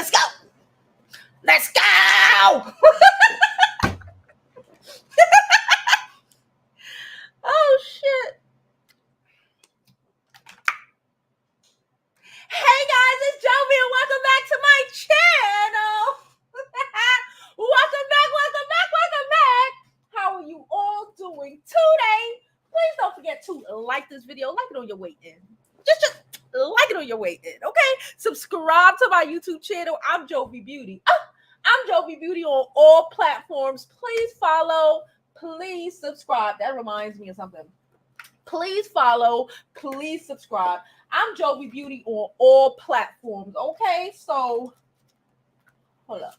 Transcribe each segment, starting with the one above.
Let's go. Let's go. Oh, shit. Hey, guys, it's Jovi, and welcome back to my channel. Welcome back. How are you all doing today? Please don't forget to like this video. Like it on your way in. Just like it on your way in, okay? Subscribe to my YouTube channel. I'm Jovi Beauty. I'm Jovi Beauty on all platforms. Please follow. Please subscribe. That reminds me of something. Please follow. Please subscribe. I'm Jovi Beauty on all platforms, okay? So, hold up.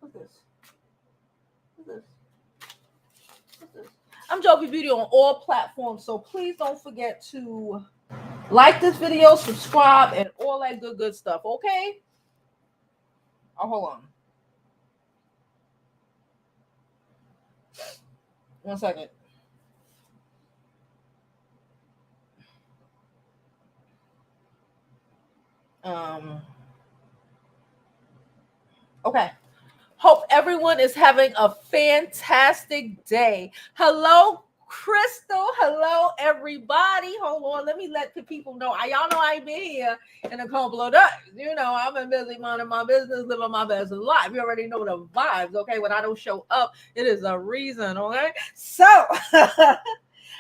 What's this? I'm Jovi Beauty on all platforms, so please don't forget to like this video, subscribe, and all that good stuff, okay? Oh, hold on. 1 second. Okay. Hope everyone is having a fantastic day. Hello, Crystal. Hello, everybody. Hold on. Let me let the people know. Y'all know I ain't been here in a couple of days. You know, I've been busy minding my business, living my best life. You already know the vibes, okay? When I don't show up, it is a reason, okay? So, I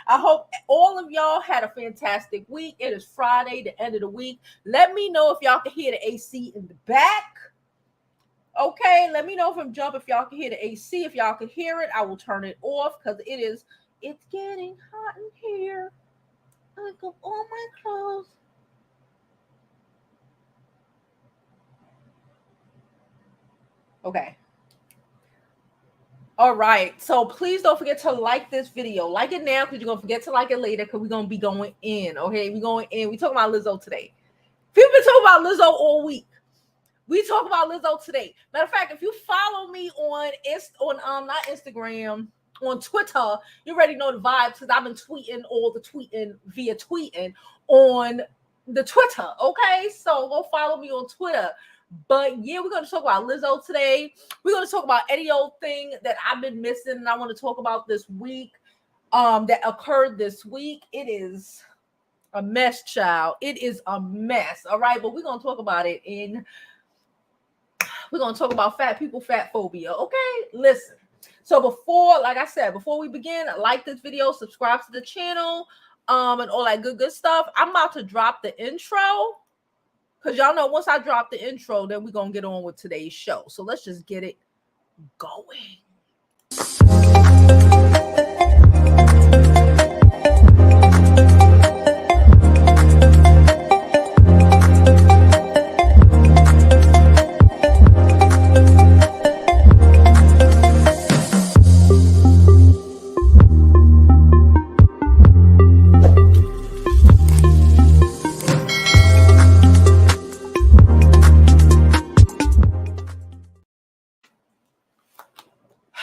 hope all of y'all had a fantastic week. It is Friday, the end of the week. Let me know if y'all can hear the AC in the back. Okay, let me know if I'm jumping, if y'all can hear the AC. If y'all can hear it, I will turn it off because it's getting hot in here. I got all my clothes. Okay. All right. So please don't forget to like this video. Like it now because you're going to forget to like it later because we're going to be going in. Okay, we're going in. We talking about Lizzo today. People been talking about Lizzo all week. We talk about Lizzo today. Matter of fact, if you follow me on not Instagram, on Twitter, you already know the vibes because I've been tweeting via tweeting on the Twitter. Okay, so go follow me on Twitter. But yeah, we're going to talk about Lizzo today. We're going to talk about any old thing that I've been missing and I want to talk about this week, that occurred this week. It is a mess, child. It is a mess. All right, but we're going to talk about it we're going to talk about fat people, fat phobia. Okay, listen. So before we begin, like this video, subscribe to the channel, and all that good stuff. I'm about to drop the intro because y'all know once I drop the intro, then we're going to get on with today's show. So let's just get it going.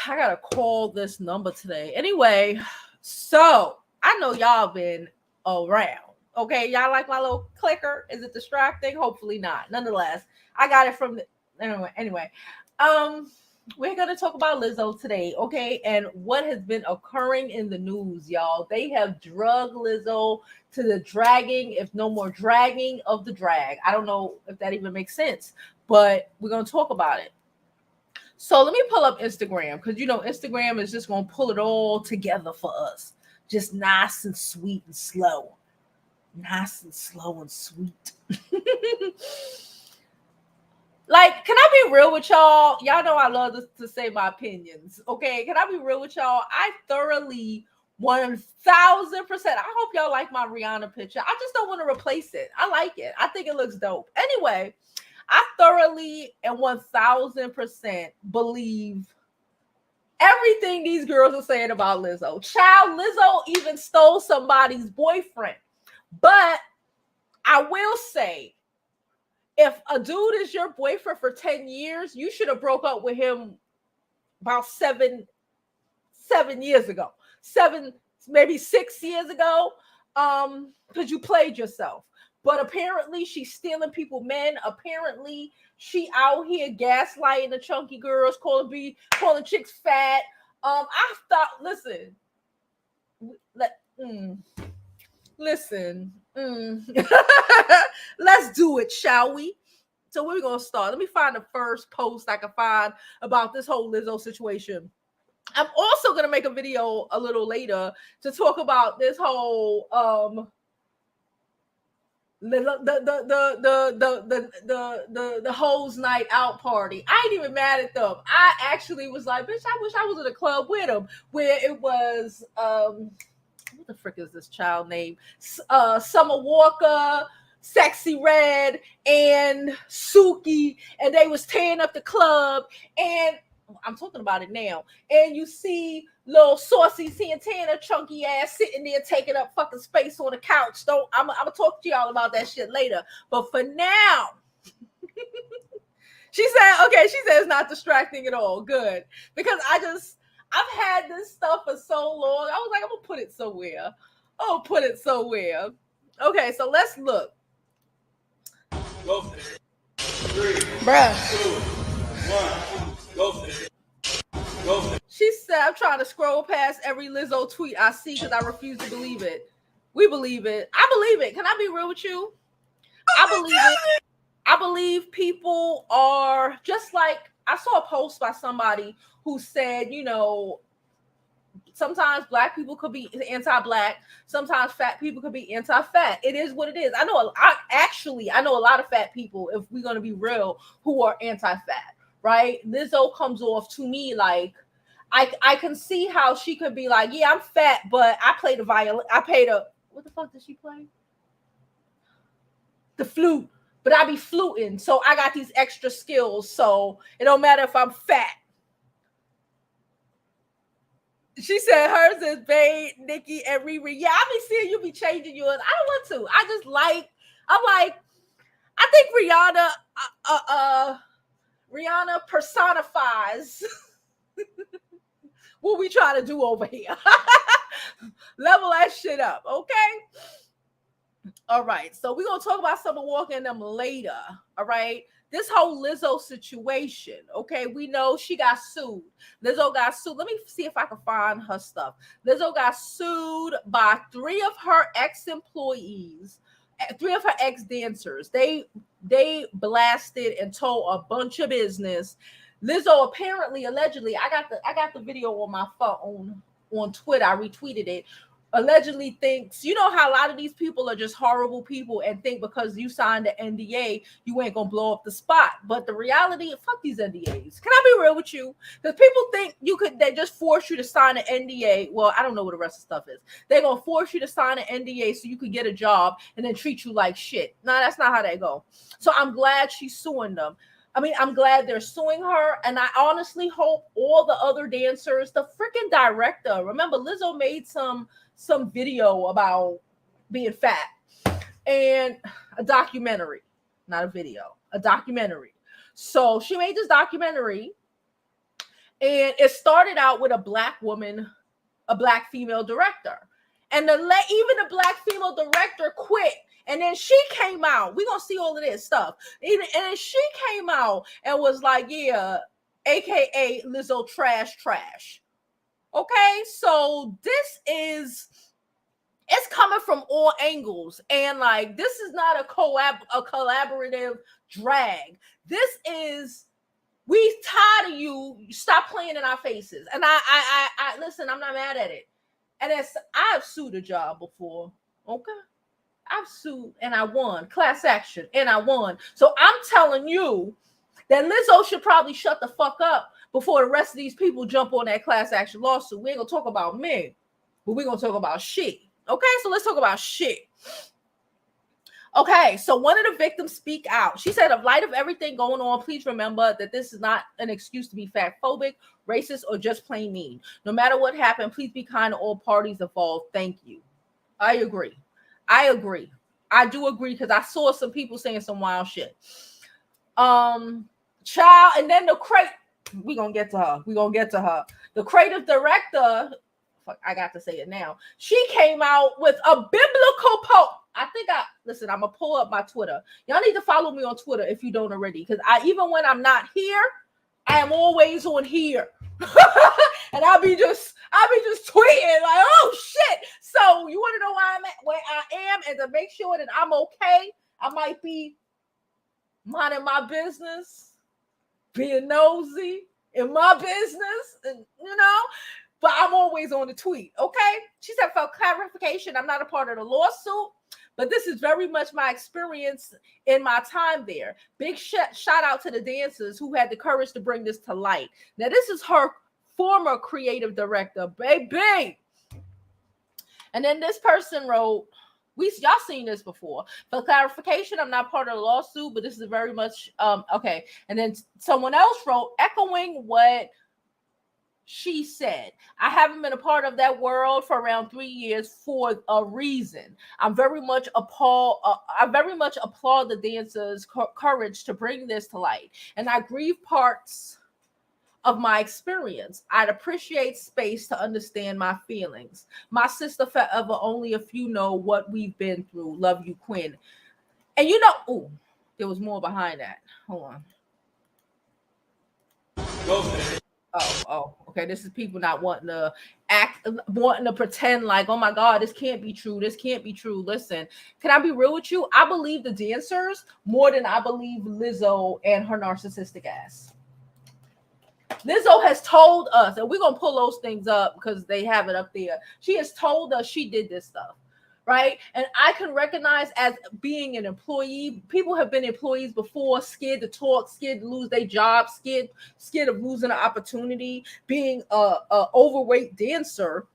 I gotta call this number today. Anyway, so I know y'all been around. Okay, y'all like my little clicker? Is it distracting? Hopefully not. Nonetheless, I got it from the anyway. We're gonna talk about Lizzo today, okay? And what has been occurring in the news, y'all. They have drugged Lizzo to the dragging, if no more dragging of the drag. I don't know if that even makes sense, but we're gonna talk about it. So let me pull up Instagram because you know Instagram is just gonna pull it all together for us. Just nice and sweet and slow. Nice and slow and sweet. Like, can I be real with y'all? Y'all know I love to say my opinions. Okay, can I be real with y'all? I thoroughly 1000%. I hope y'all like my Rihanna picture. I just don't want to replace it. I like it. I think it looks dope. Anyway, I thoroughly and 1000% believe everything these girls are saying about Lizzo. Child, Lizzo even stole somebody's boyfriend. But I will say, if a dude is your boyfriend for 10 years, you should have broke up with him about seven years ago. Maybe 6 years ago. Because you played yourself. But apparently she's stealing people, men. Apparently she out here gaslighting the chunky girls, calling chicks fat. I thought, listen, listen, let's do it, shall we? So where we gonna start? Let me find the first post I can find about this whole Lizzo situation. I'm also gonna make a video a little later to talk about this whole the hoes night out party. I ain't even mad at them. I actually was like, bitch, I wish I was in a club with them where it was what the frick is this child name? Summer Walker, Sexy Red, and Suki, and they was tearing up the club. And I'm talking about it now. And you see little saucy Santana chunky ass sitting there taking up fucking space on the couch. I'm gonna talk to y'all about that shit later. But for now, she said it's not distracting at all. Good. Because I've had this stuff for so long. I was like, I'm gonna put it somewhere. Okay, so let's look. Go for it. 3, Bruh. 2, 1. Go for it. Go for it. She said, I'm trying to scroll past every Lizzo tweet I see because I refuse to believe it. We believe it. I believe it. Can I be real with you? I believe it. I believe people are just like, I saw a post by somebody who said, you know, sometimes black people could be anti-black. Sometimes fat people could be anti-fat. It is what it is. I know a lot of fat people, if we're going to be real, who are anti-fat, right? Lizzo comes off to me like, I can see how she could be like, yeah, I'm fat, but I play the violin. What the fuck did she play? The flute. But I be fluting. So I got these extra skills. So it don't matter if I'm fat. She said hers is Bae, Nikki, and Riri. Yeah, I be seeing you be changing yours. I don't want to. I think Rihanna personifies what we try to do over here. Level that shit up, okay? All right, so we're going to talk about Summer Walker and them later, all right? This whole Lizzo situation, okay? We know she got sued. Lizzo got sued. Let me see if I can find her stuff. Lizzo got sued by 3 of her ex-employees, 3 of her ex-dancers. They blasted and told a bunch of business. Lizzo apparently, allegedly, I got the video on my phone on Twitter. I retweeted it. Allegedly thinks, you know how a lot of these people are just horrible people and think because you signed the NDA, you ain't gonna blow up the spot. But the reality, fuck these NDAs. Can I be real with you? Because people think they just force you to sign an NDA. Well, I don't know what the rest of the stuff is. They're gonna force you to sign an NDA so you could get a job and then treat you like shit. No, that's not how they go. So I'm glad she's suing them. I mean, I'm glad they're suing her, and I honestly hope all the other dancers, the freaking director, remember Lizzo made some video about being fat, and a documentary, not a video, a documentary. So she made this documentary, and it started out with a black woman, a black female director, and even the black female director quit. And then she came out. We're going to see all of this stuff. And then she came out and was like, yeah, AKA Lizzo trash. Okay, so it's coming from all angles. And like, this is not a collaborative drag. This is, we tired of you. Stop playing in our faces. And I listen, I'm not mad at it. And I've sued a job before. Okay. I've sued and I won. Class action and I won. So I'm telling you that Lizzo should probably shut the fuck up before the rest of these people jump on that class action lawsuit. We ain't gonna talk about men, but we're gonna talk about shit. Okay, so let's talk about shit. Okay, so one of the victims speak out. She said, in light of everything going on, please remember that this is not an excuse to be fatphobic, racist, or just plain mean. No matter what happened, please be kind to all parties involved. Thank you. I agree. I do agree because I saw some people saying some wild shit. Child, and then we're gonna get to her. The creative director, fuck, I got to say it now. She came out with a biblical post. listen, I'm gonna pull up my Twitter. Y'all need to follow me on Twitter if you don't already, because even when I'm not here, I am always on here. And I'll be just tweeting like, oh shit. So you want to know where I am, and to make sure that I'm okay, I might be minding my business, being nosy in my business, and but I'm always on the tweet. Okay. She said, for clarification, I'm not a part of the lawsuit, but this is very much my experience in my time there. Big shout out to the dancers who had the courage to bring this to light. Now, this is her former creative director, baby. And then this person wrote, y'all seen this before. For clarification, I'm not part of the lawsuit, but this is very much okay. And then someone else wrote, echoing what she said, I haven't been a part of that world for around 3 years for a reason. I very much applaud the dancers' courage to bring this to light, and I grieve parts of my experience. I'd appreciate space to understand my feelings. My sister forever, only if you know what we've been through. Love you, Quinn. And there was more behind that. Hold on. Oh, okay. This is people not wanting to pretend like, oh my God, this can't be true. This can't be true. Listen, can I be real with you? I believe the dancers more than I believe Lizzo and her narcissistic ass. Lizzo has told us, and we're going to pull those things up because they have it up there. She has told us she did this stuff, right? And I can recognize, as being an employee, people have been employees before, scared to talk, scared to lose their job, scared of losing an opportunity, being a overweight dancer.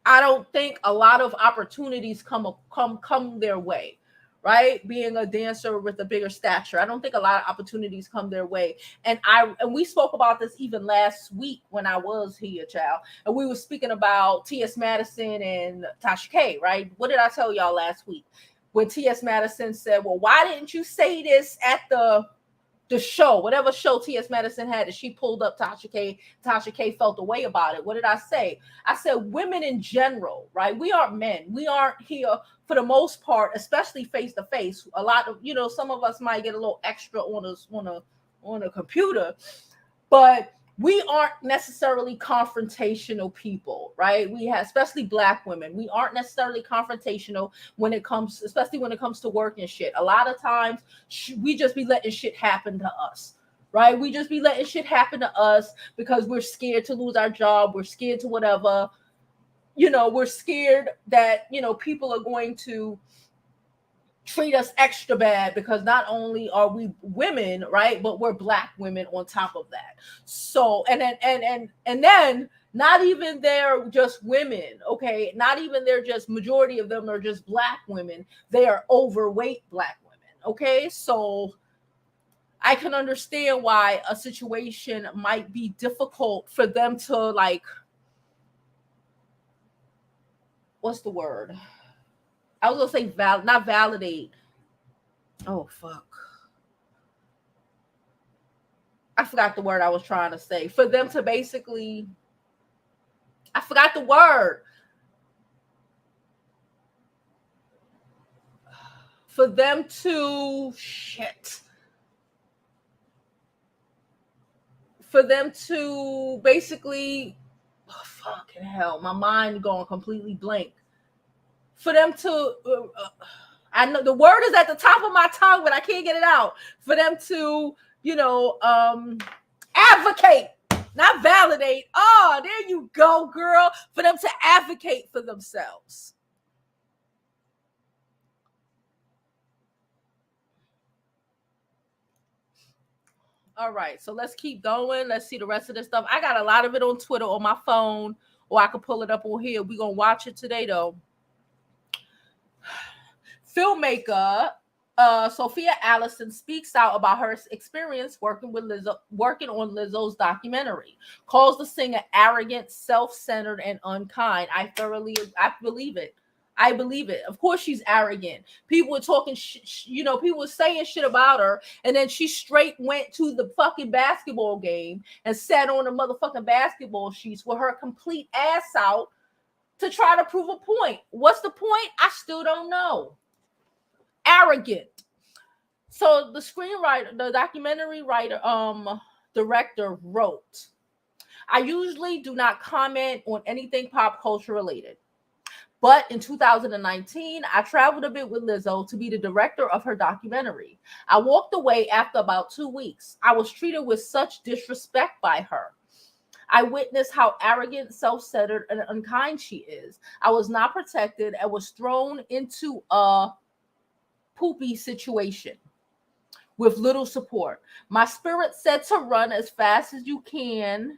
I don't think a lot of opportunities come their way, right? Being a dancer with a bigger stature, I don't think a lot of opportunities come their way. And we spoke about this even last week when I was here, child, and we were speaking about T.S. Madison and Tasha K, right? What did I tell y'all last week when T.S. Madison said, well, why didn't you say this at the show, whatever show T.S. Madison had, that she pulled up Tasha K felt a way about it. What did I say? I said women in general, right? We aren't men. We aren't here for the most part, especially face to face. A lot of, some of us might get a little extra on a computer, but we aren't necessarily confrontational people, right? We have, especially Black women, we aren't necessarily confrontational especially when it comes to work and shit. A lot of times we just be letting shit happen to us, right? We just be letting shit happen to us because we're scared to lose our job. We're scared to whatever, we're scared that, people are going to treat us extra bad because not only are we women, right, but we're Black women on top of that. So and then not even they're just women, okay, not even they're just, majority of them are just Black women. They are overweight Black women, okay? So I can understand why a situation might be difficult for them to, like, what's the word? I was gonna say not validate. Oh fuck. I forgot the word I was trying to say. For them to basically, I forgot the word. For them to For them to basically, oh, fucking hell, my mind going completely blank. For them to, I know the word is at the top of my tongue, but I can't get it out. For them to, advocate, not validate. Oh, there you go, girl. For them to advocate for themselves. All right, so let's keep going. Let's see the rest of this stuff. I got a lot of it on Twitter on my phone, or I could pull it up on here. We're going to watch it today, though. Filmmaker Sophia Allison speaks out about her experience working on Lizzo's documentary. Calls the singer arrogant, self-centered, and unkind. I believe it. I believe it. Of course she's arrogant. People were talking, people were saying shit about her, and then she straight went to the fucking basketball game and sat on the motherfucking basketball sheets with her complete ass out, to try to prove a point. What's the point? I still don't know. Arrogant. So the screenwriter, the documentary writer, director wrote, I usually do not comment on anything pop culture related. But in 2019, I traveled a bit with Lizzo to be the director of her documentary. I walked away after about 2 weeks. I was treated with such disrespect by her. I witnessed how arrogant, self-centered, and unkind she is. I was not protected and was thrown into a poopy situation with little support. My spirit said to run as fast as you can,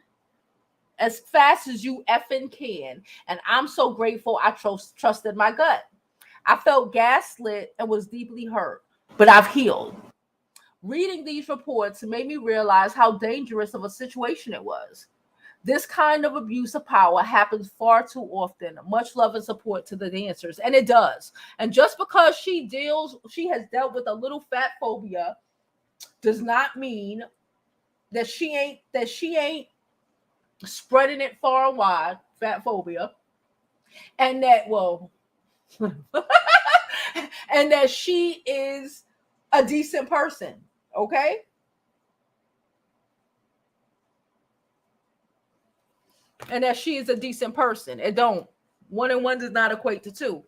as fast as you effing can. And I'm so grateful I trusted my gut. I felt gaslit and was deeply hurt, but I've healed. Reading these reports made me realize how dangerous of a situation it was. This kind of abuse of power happens far too often. Much love and support to the dancers. And it does. And just because she has dealt with a little fat phobia does not mean that she ain't spreading it far and wide, fat phobia. And that, and that she is a decent person. Okay? And that she is a decent person. It don't. 1 and 1 does not equate to 2.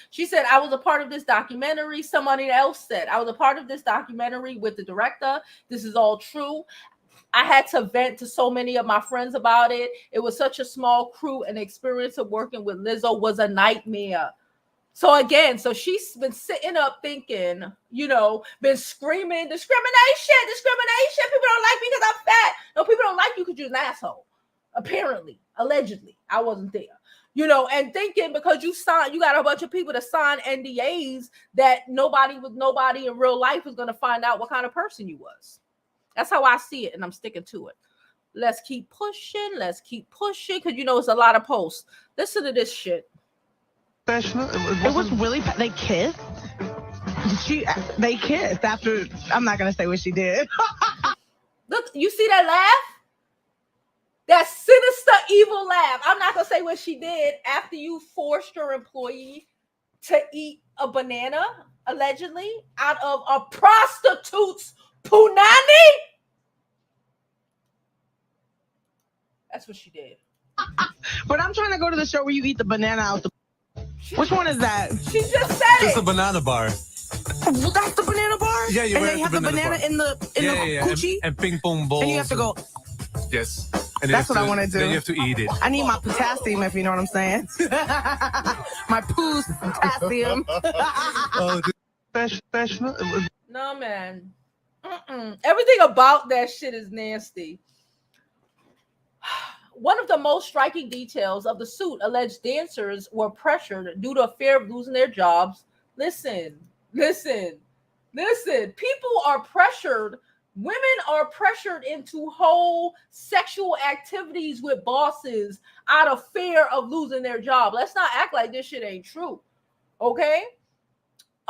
She said, I was a part of this documentary. Somebody else said, I was a part of this documentary with the director. This is all true. I had to vent to so many of my friends about it. It was such a small crew, and the experience of working with Lizzo was a nightmare. So again, she's been sitting up thinking, been screaming, discrimination. People don't like me because I'm fat. No, people don't like you because you're an asshole. Apparently, allegedly. I wasn't there. And thinking because you got a bunch of people to sign NDAs that nobody in real life is going to find out what kind of person you was. That's how I see it, and I'm sticking to it. Let's keep pushing. Because it's a lot of posts. Listen to this shit. It was really they kissed. They kissed after. I'm not gonna say what she did. Look, you see that laugh? That sinister, evil laugh. I'm not gonna say what she did after you forced your employee to eat a banana, allegedly, out of a prostitute's punani. That's what she did. But I'm trying to go to the show where you eat the banana out the. Which one is that? She just said Just it. a banana bar. Well, that's the banana bar? Yeah, you and they have the banana in the coochie? And ping pong balls. And you have to go. Yes. And That's what I want to do. Then you have to eat it. I need my potassium, if you know what I'm saying. My poo's potassium. Professional. No, man. Everything about that shit is nasty. One of the most striking details of the suit alleged dancers were pressured due to a fear of losing their jobs. Listen. People are pressured. Women are pressured into whole sexual activities with bosses out of fear of losing their job. Let's not act like this shit ain't true. Okay?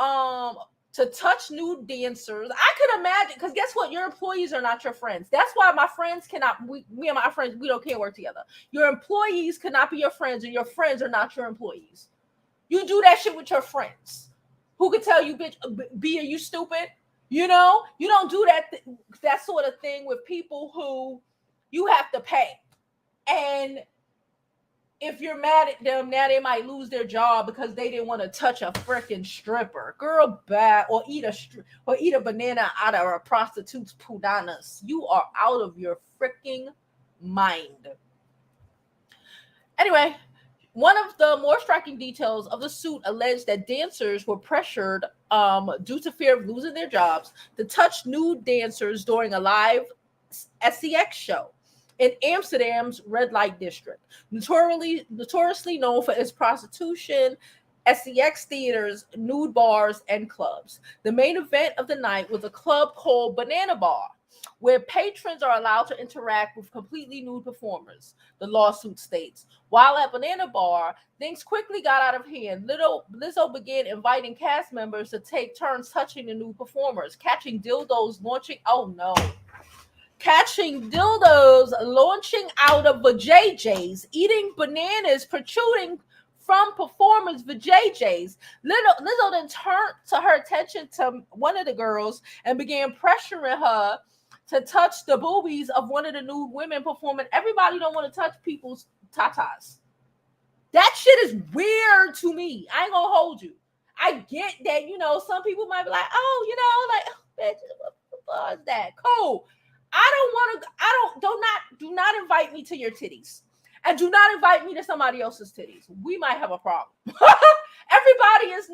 To touch nude dancers. I could imagine, because guess what? Your employees are not your friends. That's why my friends cannot, me and my friends, can't work together. Your employees cannot be your friends, and your friends are not your employees. You do that shit with your friends. Who could tell you, bitch, B, are you stupid? You don't do that sort of thing with people who you have to pay. And if you're mad at them, now they might lose their job because they didn't want to touch a freaking stripper. Girl, bad. Or eat a banana out of a prostitute's pudanas. You are out of your freaking mind. Anyway, one of the more striking details of the suit alleged that dancers were pressured due to fear of losing their jobs to touch nude dancers during a live SEX show in Amsterdam's red light district, notoriously known for its prostitution, SEX theaters, nude bars, and clubs. The main event of the night was a club called Banana Bar, where patrons are allowed to interact with completely nude performers, the lawsuit states. While at Banana Bar, things quickly got out of hand. Lizzo began inviting cast members to take turns touching the nude performers, catching dildos, launching. Oh no. catching dildos launching out of vajayjays, eating bananas protruding from performers' vajayjays. Lizzo then turned to her attention to one of the girls and began pressuring her to touch the boobies of one of the nude women performing. Everybody don't want to touch people's tatas. That shit is weird to me. I ain't gonna hold you. I get that, some people might be like, oh, bitch, what is that? Cool. Do not invite me to your titties. And do not invite me to somebody else's titties. We might have a problem. Everybody is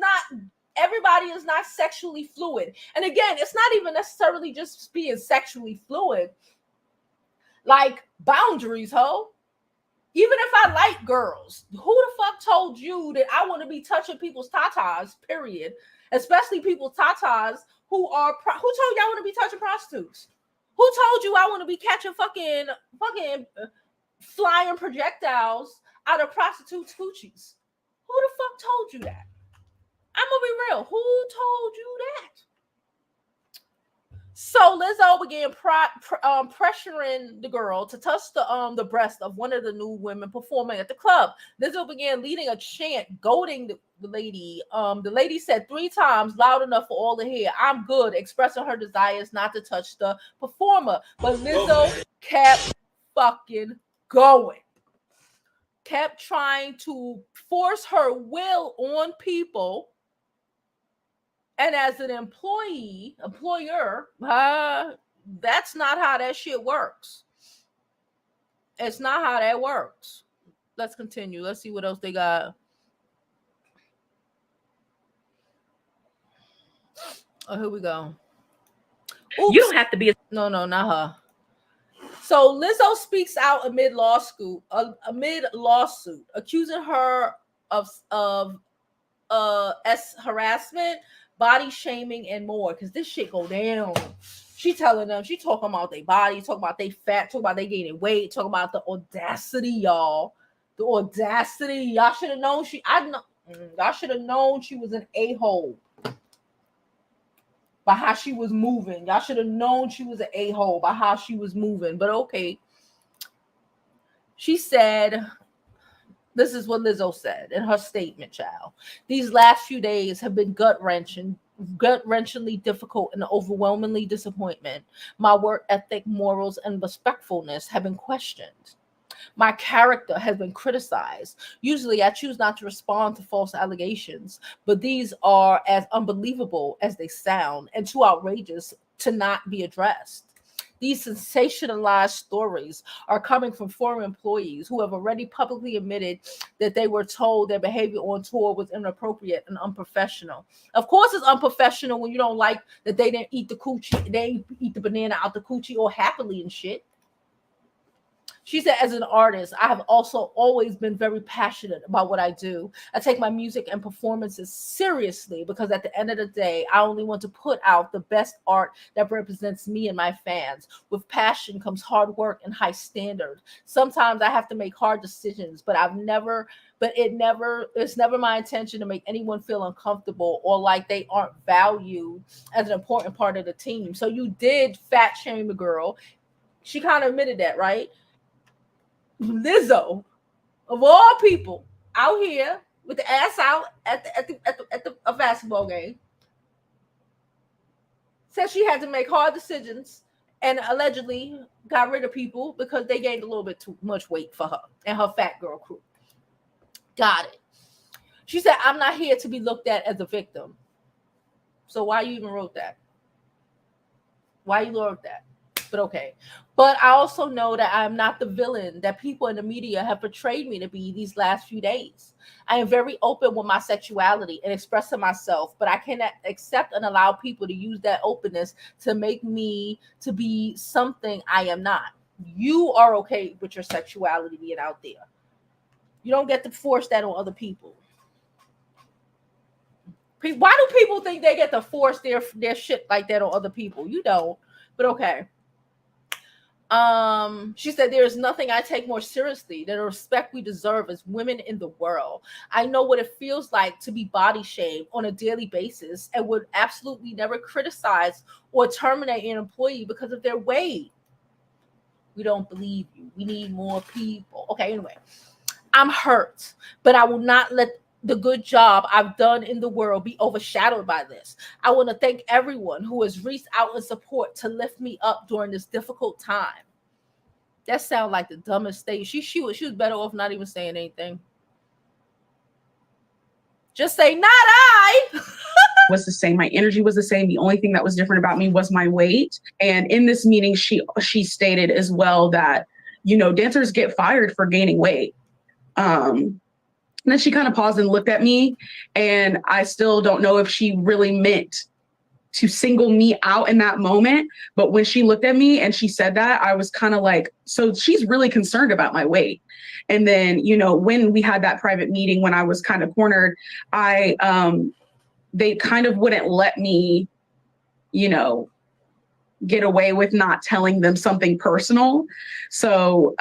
not sexually fluid. And again, it's not even necessarily just being sexually fluid. Like boundaries, ho. Even if I like girls, who the fuck told you that I want to be touching people's tatas, period? Especially people's tatas who told you I want to be touching prostitutes? Who told you I want to be catching fucking flying projectiles out of prostitutes' coochies? Who the fuck told you that? I'm gonna be real. Who told you that? So Lizzo began pressuring the girl to touch the breast of one of the new women performing at the club. Lizzo began leading a chant, goading the lady. The lady said 3 times, loud enough for all to hear, "I'm good," expressing her desires not to touch the performer. But Lizzo kept fucking going. Kept trying to force her will on people. And as an employer, that's not how that shit works. It's not how that works. Let's continue. Let's see what else they got. Oh, here we go. Oops. You don't have to be No, not her. So Lizzo speaks out amid lawsuit, accusing her of harassment, body shaming, and more. Because this shit go down. She telling them, she talking about their body, talking about they fat, talking about they gaining weight, talking about the audacity, y'all. The audacity. Y'all should have known y'all should have known she was an a-hole by how she was moving. Y'all should have known she was an a-hole by how she was moving. But okay. She said, this is what Lizzo said in her statement, child. "These last few days have been gut-wrenchingly difficult and overwhelmingly disappointment. My work ethic, morals, and respectfulness have been questioned. My character has been criticized. Usually I choose not to respond to false allegations, but these are as unbelievable as they sound and too outrageous to not be addressed. These sensationalized stories are coming from former employees who have already publicly admitted that they were told their behavior on tour was inappropriate and unprofessional." Of course it's unprofessional when you don't like that they didn't eat the coochie, they eat the banana out the coochie or happily and shit. She said, "As an artist, I have also always been very passionate about what I do. I take my music and performances seriously because at the end of the day, I only want to put out the best art that represents me and my fans. With passion comes hard work and high standard. Sometimes I have to make hard decisions, but it's never my intention to make anyone feel uncomfortable or like they aren't valued as an important part of the team." So you did fat shame the girl. She kind of admitted that, right? Lizzo, of all people, out here with the ass out at a basketball game, said she had to make hard decisions and allegedly got rid of people because they gained a little bit too much weight for her and her fat girl crew. Got it. She said, "I'm not here to be looked at as a victim." So why you even wrote that? Why you wrote that? But okay. "But I also know that I am not the villain that people in the media have portrayed me to be these last few days. I am very open with my sexuality and expressing myself, but I cannot accept and allow people to use that openness to make me to be something I am not." You are okay with your sexuality being out there. You don't get to force that on other people. Why do people think they get to force their shit like that on other people? You don't. But okay. She said, "There is nothing I take more seriously than the respect we deserve as women in the world. I know what it feels like to be body shamed on a daily basis and would absolutely never criticize or terminate an employee because of their weight. We don't believe you. We need more people. Okay, anyway, I'm hurt, but I will not let the good job I've done in the world be overshadowed by this. I want to thank everyone who has reached out in support to lift me up during this difficult time. That sounds like the dumbest thing. She was better off not even saying anything. Just say, not I. Was the same. My energy was the same. The only thing that was different about me was my weight. And in this meeting, she stated as well that, you know, dancers get fired for gaining weight. And then she kind of paused and looked at me, and I still don't know if she really meant to single me out in that moment. But when she looked at me and she said that, I was kind of like, so she's really concerned about my weight. And then, you know, when we had that private meeting, when I was kind of cornered, they kind of wouldn't let me, you know, get away with not telling them something personal. So,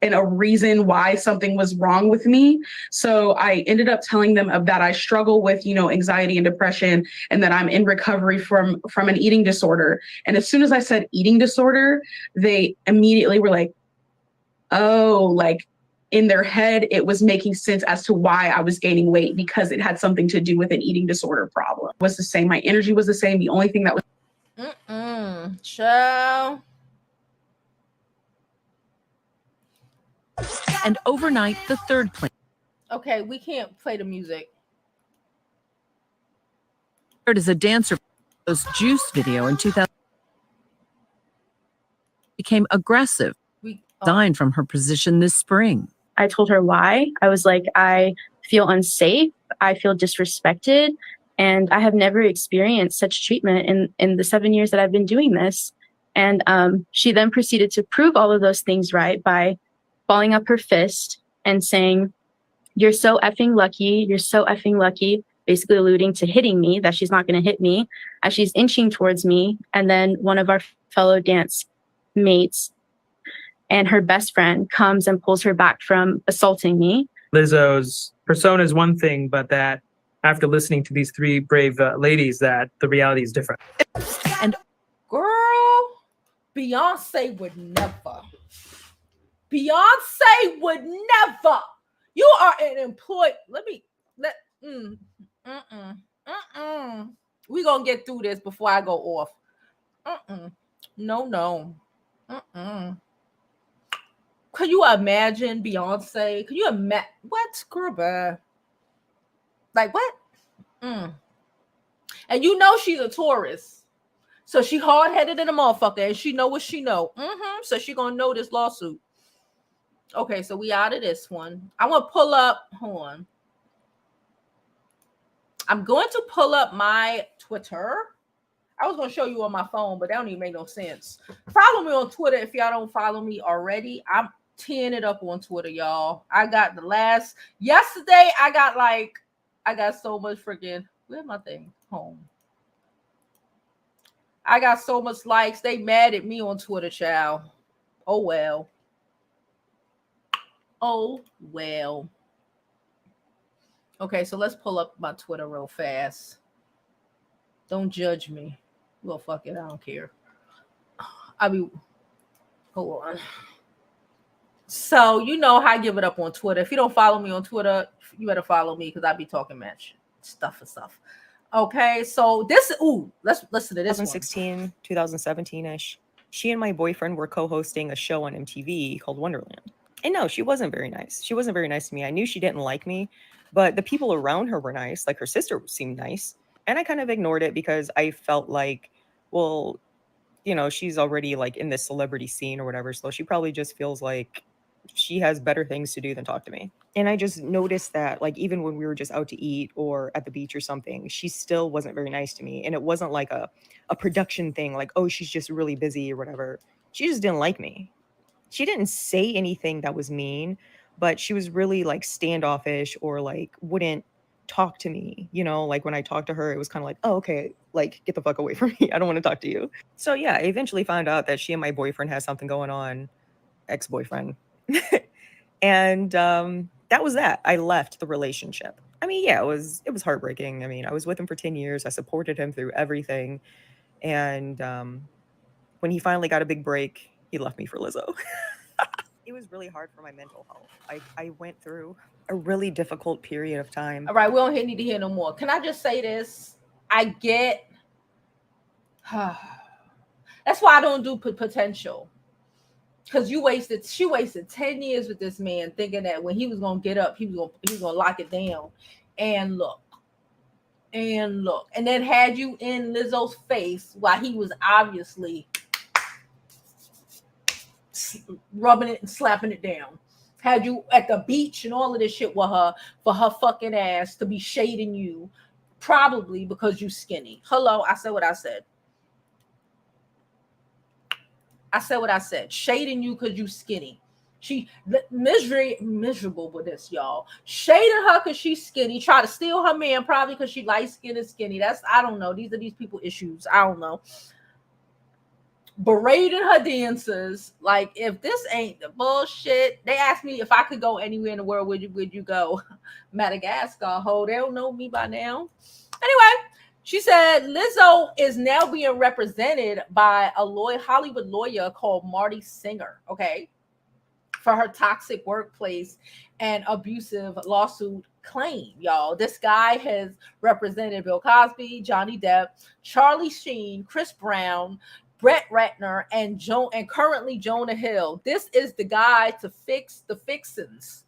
and a reason why something was wrong with me. So I ended up telling them that I struggle with, you know, anxiety and depression, and that I'm in recovery from an eating disorder. And as soon as I said eating disorder, they immediately were like, oh, like in their head, it was making sense as to why I was gaining weight, because it had something to do with an eating disorder problem. It was the same. My energy was the same. The only thing that was Child. And overnight, the third plane. Okay, we can't play the music. As a dancer, those Juice video in 2000 became aggressive. Resigned from her position this spring. I told her why. I was like, I feel unsafe. I feel disrespected. And I have never experienced such treatment in the 7 years that I've been doing this. And she then proceeded to prove all of those things right by balling up her fist and saying, "You're so effing lucky. You're so effing lucky," basically alluding to hitting me, that she's not going to hit me, as she's inching towards me. And then one of our fellow dance mates and her best friend comes and pulls her back from assaulting me. Lizzo's persona is one thing, but that after listening to these three brave ladies, that the reality is different. And girl, Beyonce would never. Beyonce would never. You are an employee. We gonna get through this before I go off. No. Could you imagine Beyonce? Could you imagine what, girl? Bruh? Like what? And you know she's a tourist, so she hard-headed in a motherfucker, and she know what she know. So she gonna know this lawsuit. Okay, so we out of this one. I want to pull up. Hold on. I'm going to pull up my Twitter. I was going to show you on my phone, but that don't even make no sense. Follow me on Twitter if y'all don't follow me already. I'm tearing it up on Twitter, y'all. I got yesterday, I got so much freaking, where's my thing? Home. I got so much likes. They mad at me on Twitter, child. Oh, well. Okay, so let's pull up my Twitter real fast. Don't judge me. Well, fuck it. I don't care. Hold on. So, you know how I give it up on Twitter. If you don't follow me on Twitter, you better follow me, because I be talking match stuff. Okay, so let's listen to this 2016, 2017-ish. She and my boyfriend were co-hosting a show on MTV called Wonderland. And no, she wasn't very nice. She wasn't very nice to me. I knew she didn't like me, but the people around her were nice. Like her sister seemed nice. And I kind of ignored it because I felt like, well, you know, she's already like in this celebrity scene or whatever. So she probably just feels like she has better things to do than talk to me. And I just noticed that, like, even when we were just out to eat or at the beach or something, she still wasn't very nice to me. And it wasn't like a production thing, like, oh, she's just really busy or whatever. She just didn't like me. She didn't say anything that was mean, but she was really like standoffish, or like wouldn't talk to me. You know, like when I talked to her, it was kind of like, oh, okay, like get the fuck away from me. I don't want to talk to you. So yeah, I eventually found out that she and my boyfriend had something going on, ex-boyfriend. And that was that. I left the relationship. I mean, yeah, it was heartbreaking. I mean, I was with him for 10 years. I supported him through everything. And when he finally got a big break, he left me for Lizzo. It was really hard for my mental health. I went through a really difficult period of time. All right, we don't need to hear no more. Can I just say this? I get. That's why I don't do potential. Because she wasted 10 years with this man, thinking that when he was gonna get up, he was gonna lock it down. And look, and then had you in Lizzo's face while he was obviously rubbing it and slapping it down. Had you at the beach and all of this shit with her for her fucking ass to be shading you, probably because you skinny. Hello, I said what I said. I said what I said. Shading you because you skinny. She miserable with this, y'all. Shading her because she's skinny. Try to steal her man probably because she light skinned and skinny. That's, I don't know. These are these people issues. I don't know. Berating her dancers. Like, if this ain't the bullshit. They asked me if I could go anywhere in the world, would you go? Madagascar. Ho, they don't know me by now. Anyway. She said Lizzo is now being represented by a Hollywood lawyer called Marty Singer, okay, for her toxic workplace and abusive lawsuit claim, y'all. This guy has represented Bill Cosby, Johnny Depp, Charlie Sheen, Chris Brown, Brett Ratner, and currently Jonah Hill. This is the guy to fix the fixins.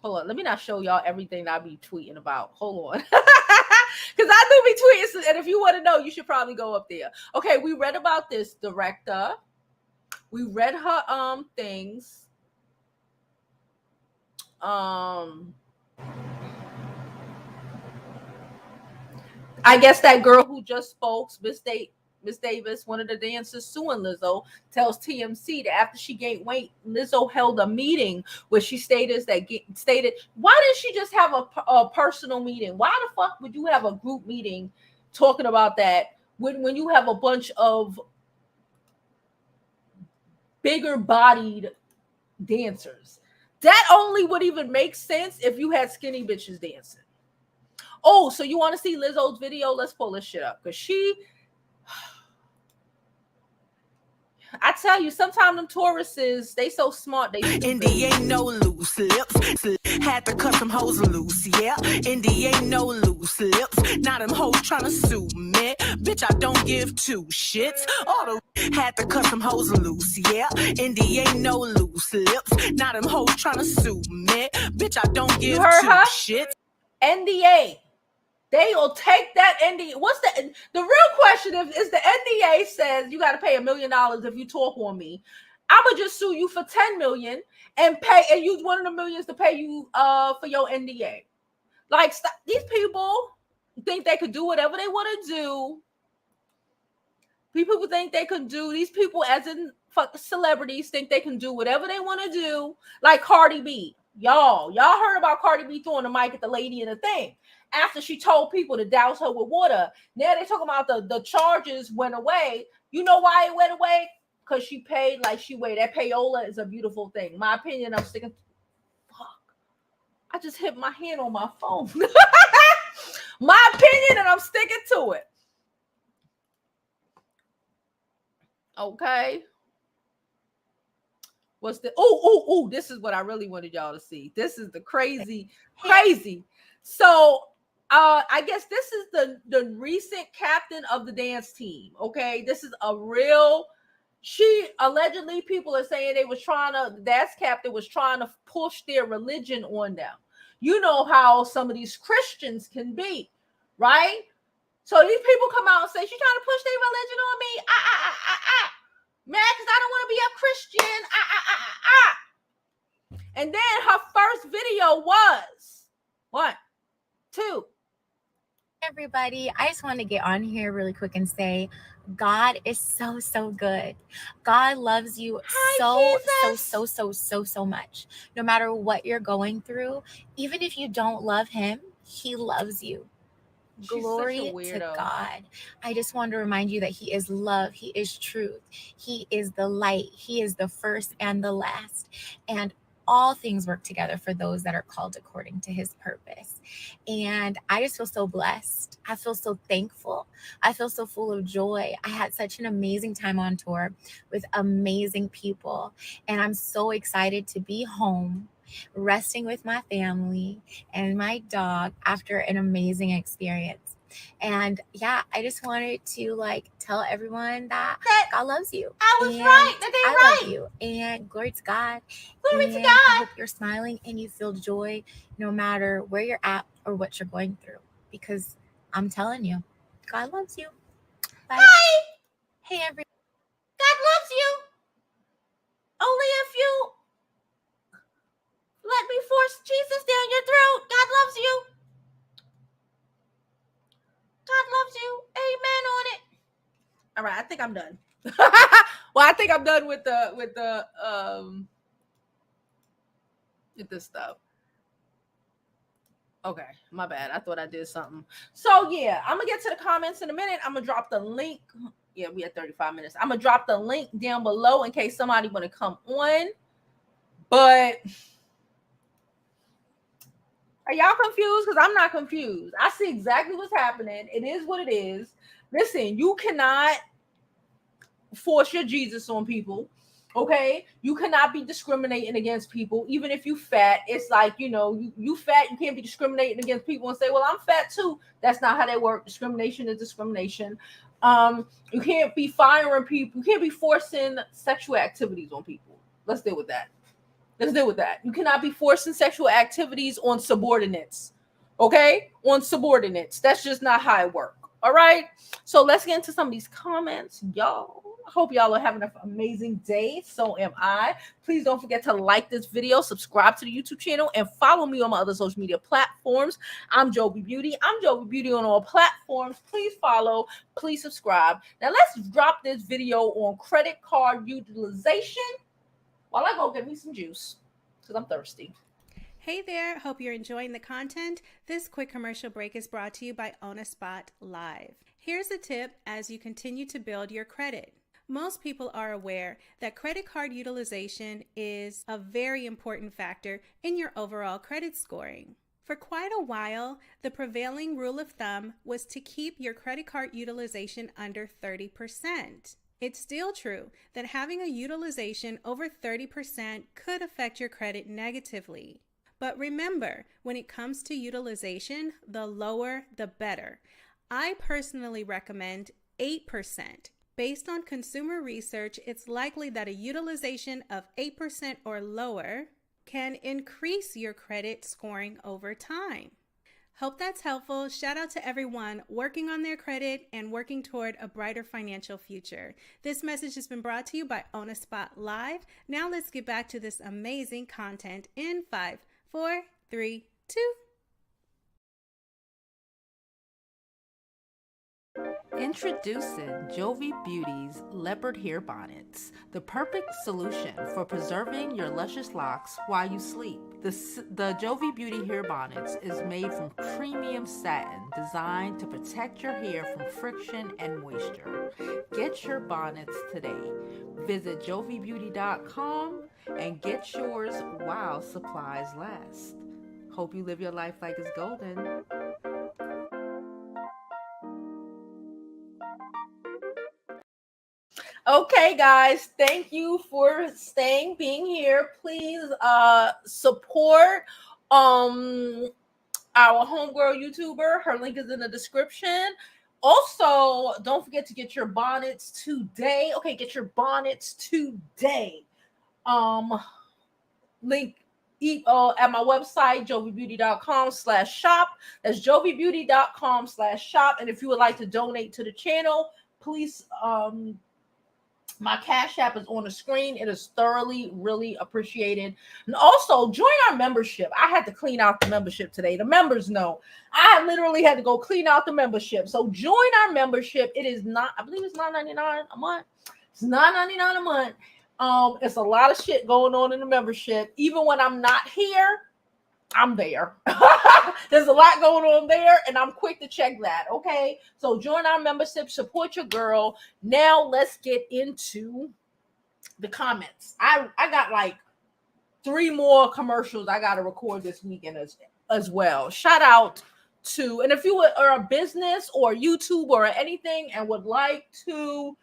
Hold on, let me not show y'all everything that I be tweeting about. Hold on. Because I do be tweeting, and if you want to know, you should probably go up there. Okay, we read about this director. We read her things. I guess that girl who just spoke, Miss Davis, one of the dancers suing Lizzo, tells TMC that after she gained weight, Lizzo held a meeting where she stated, why didn't she just have a personal meeting? Why the fuck would you have a group meeting talking about that when you have a bunch of bigger bodied dancers? That only would even make sense if you had skinny bitches dancing. Oh, so you want to see Lizzo's video? Let's pull this shit up because I tell you, sometimes them tourists, they so smart. Indy ain't no loose lips. Had to cut some hoes loose, yeah. Indy ain't no loose lips. Now them hoes tryna sue me. Bitch, I don't give two shits. Had to cut some hoes loose, yeah. Indy ain't no loose lips. Now them hoes tryna sue me. Bitch, I don't give two shits. NDA. They will take that NDA. What's the real question is the NDA says you got to pay $1 million if you talk on me. I would just sue you for $10 million and use one of the millions to pay you for your NDA. Like, stop. These people think they could do whatever they want to do. People think they can do. These people, as in celebrities, think they can do whatever they want to do. Like Cardi B. Y'all heard about Cardi B throwing the mic at the lady in the thing after she told people to douse her with water. Now they talking about the charges went away. You know why it went away? Because she paid like she weighed. That payola is a beautiful thing. My opinion, I'm sticking. Fuck. I just hit my hand on my phone. My opinion, and I'm sticking to it. Okay. What's the this is what I really wanted y'all to see. This is the crazy. So I guess this is the recent captain of the dance team. Okay, this is a real. She allegedly, people are saying the dance captain was trying to push their religion on them. You know how some of these Christians can be, right? So these people come out and say she's trying to push their religion on me. Man, because I don't want to be a Christian. And then her first video was 1, 2. Everybody, I just want to get on here really quick and say God is so good. God loves you so much. No matter what you're going through, even if you don't love him, he loves you. Glory to God. I just want to remind you that he is love. He is truth. He is the light. He is the first and the last. And all things work together for those that are called according to his purpose. And I just feel so blessed. I feel so thankful. I feel so full of joy. I had such an amazing time on tour with amazing people. And I'm so excited to be home, resting with my family and my dog after an amazing experience. And yeah, I just wanted to like tell everyone that God loves you. I was and right. That they I right. love you. And glory to God. Glory and to I God. hope you're smiling and you feel joy no matter where you're at or what you're going through. Because I'm telling you, God loves you. Bye. Bye. Hey, everyone. God loves you. Only if you let me force Jesus down your throat. God loves you. God loves you. Amen on it. All right, I think I'm done. Well, I think I'm done with this stuff. Okay, my bad. I thought I did something. So yeah, I'm gonna get to the comments in a minute. I'm gonna drop the link. Yeah, we had 35 minutes. I'm gonna drop the link down below in case somebody want to come on. But are y'all confused? Because I'm not confused. I see exactly what's happening. It is what it is. Listen, you cannot force your Jesus on people. Okay, you cannot be discriminating against people, even if you fat. It's like, you fat, you can't be discriminating against people and say, well, I'm fat too. That's not how they work. Discrimination is discrimination. You can't be firing people. You can't be forcing sexual activities on people. Let's deal with that. You cannot be forcing sexual activities on subordinates. Okay, on subordinates. That's just not how it works. All right, so let's get into some of these comments, y'all. I hope y'all are having an amazing day. So am I. Please don't forget to like this video, subscribe to the YouTube channel, and follow me on my other social media platforms. I'm Jovi Beauty. I'm Jovi Beauty on all platforms. Please follow, please subscribe. Now let's drop this video on credit card utilization while I go get me some juice because I'm thirsty. Hey there, hope you're enjoying the content. This quick commercial break is brought to you by On a Spot Live. Here's a tip as you continue to build your credit. Most people are aware that credit card utilization is a very important factor in your overall credit scoring. For quite a while, the prevailing rule of thumb was to keep your credit card utilization under 30%. It's still true that having a utilization over 30% could affect your credit negatively. But remember, when it comes to utilization, the lower the better. I personally recommend 8%. Based on consumer research, it's likely that a utilization of 8% or lower can increase your credit scoring over time. Hope that's helpful. Shout out to everyone working on their credit and working toward a brighter financial future. This message has been brought to you by On a Spot Live. Now let's get back to this amazing content in 5, 4, 3, 2. Introducing Jovi Beauty's leopard hair bonnets, the perfect solution for preserving your luscious locks while you sleep. The Jovi Beauty hair bonnets is made from premium satin designed to protect your hair from friction and moisture. Get your bonnets today. Visit jovibeauty.com and get yours while supplies last. Hope you live your life like it's golden. Okay, guys, thank you for being here. Please support our homegirl YouTuber. Her link is in the description. Also, don't forget to get your bonnets today. Okay, get your bonnets today. Link at my website, jovibeauty.com/shop. That's jovibeauty.com/shop. And if you would like to donate to the channel, please my Cash App is on the screen. It is thoroughly, really appreciated. And also, join our membership. I had to clean out the membership today. The members know. I literally had to go clean out the membership. So join our membership. It is not, I believe it's $9.99 a month. It's $9.99 a month. It's a lot of shit going on in the membership. Even when I'm not here, I'm there. There's a lot going on there, and I'm quick to check that. Okay, so join our membership, support your girl. Now let's get into the comments. I got like 3 more commercials I got to record this weekend as well. Shout out to, and if you are a business or YouTube or anything and would like to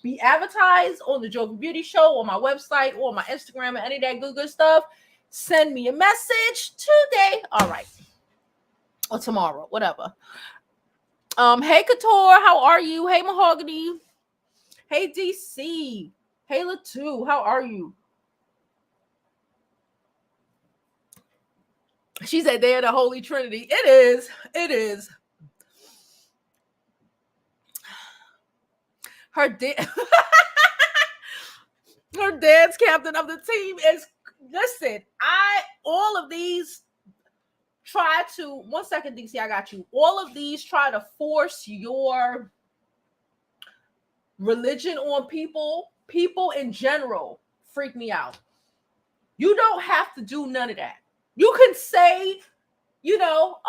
be advertised on the Jovi Beauty Show, on my website, or my Instagram, and any of that good stuff, send me a message today. All right. Or tomorrow, whatever. Hey Couture, how are you? Hey Mahogany. Hey DC. Hey Latu, how are you? She said they're the Holy Trinity. It is. It is. Her dad. Her dad's captain of the team is. Listen, all of these try to. 1 second, DC, I got you. All of these try to force your religion on people. People in general freak me out. You don't have to do none of that. You can say, oh,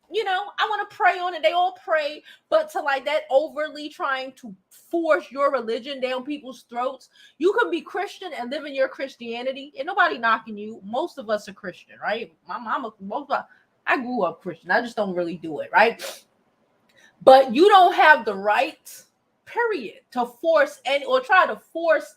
I want to pray on it. They all pray, but to like that overly trying to force your religion down people's throats. You can be Christian and live in your Christianity, and nobody knocking you. Most of us are Christian, right? My mama, I grew up Christian. I just don't really do it, right? But you don't have the right, period, to force or try to force.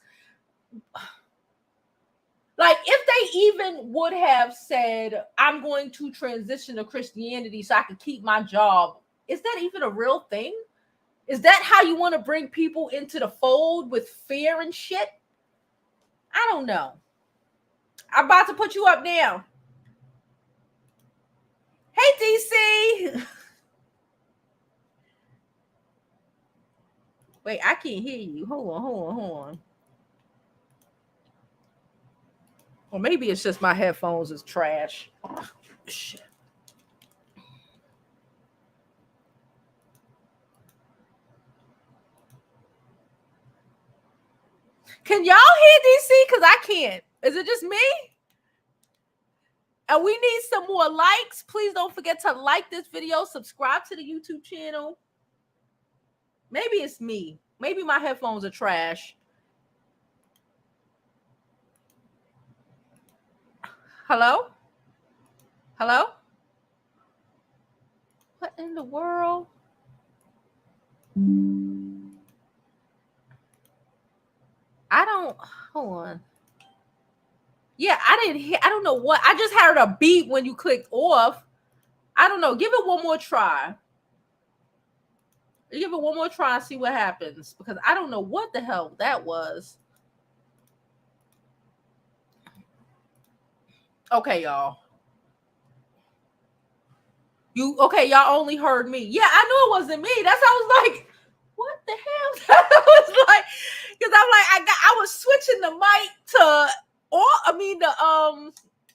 Like, if they even would have said, I'm going to transition to Christianity so I can keep my job, is that even a real thing? Is that how you want to bring people into the fold with fear and shit? I don't know. I'm about to put you up now. Hey, DC. Wait, I can't hear you. Hold on. Or maybe it's just my headphones is trash. Shit. Can y'all hear DC? Because I can't. Is it just me? And we need some more likes. Please don't forget to like this video. Subscribe to the YouTube channel. Maybe it's me. Maybe my headphones are trash. Hello? Hello? What in the world? Hold on. Yeah, I don't know what. I just heard a beep when you clicked off. I don't know. Give it one more try. Give it one more try and see what happens. Because I don't know what the hell that was. Okay, y'all. Y'all only heard me. Yeah, I knew it wasn't me. That's how I was like, what the hell? I was like, because I'm like, I was switching the mic to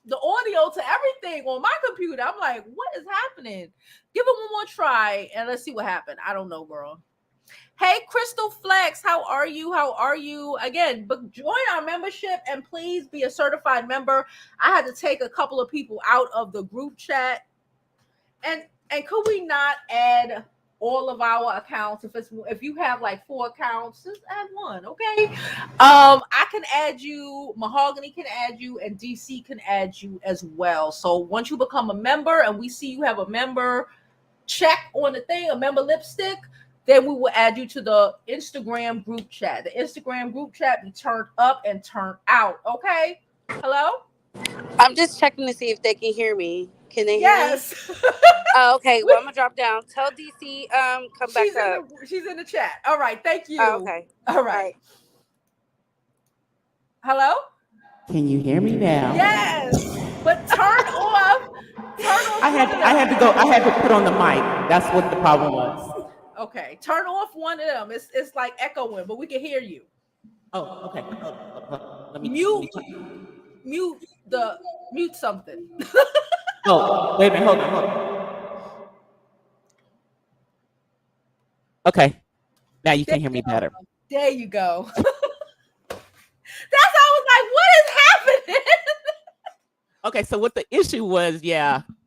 the audio to everything on my computer. I'm like, what is happening? Give it one more try and let's see what happened. I don't know, girl. Hey, Crystal Flex, how are you? How are you? Again, but join our membership and please be a certified member. I had to take a couple of people out of the group chat. And could we not add all of our accounts? If you have like 4 accounts, just add one, okay? I can add you, Mahogany can add you, and DC can add you as well. So once you become a member and we see you have a member check on the thing, a member lipstick, then we will add you to the Instagram group chat. The Instagram group chat be turned up and turned out, okay? Hello? I'm just checking to see if they can hear me. Can they hear me? Oh, okay. Well, I'm gonna drop down. Tell DC come back up. She's in the chat. All right. Thank you. Oh, okay. All right. Hello? Can you hear me now? Yes. But turn off. I had to put on the mic. That's what the problem was. Okay. Turn off one of them. It's like echoing, but we can hear you. Oh, okay. Let me mute something. Oh, wait a minute. Hold on. Okay. Now you can hear me better. There you go. That's how I was like, what is happening? Okay, so what the issue was,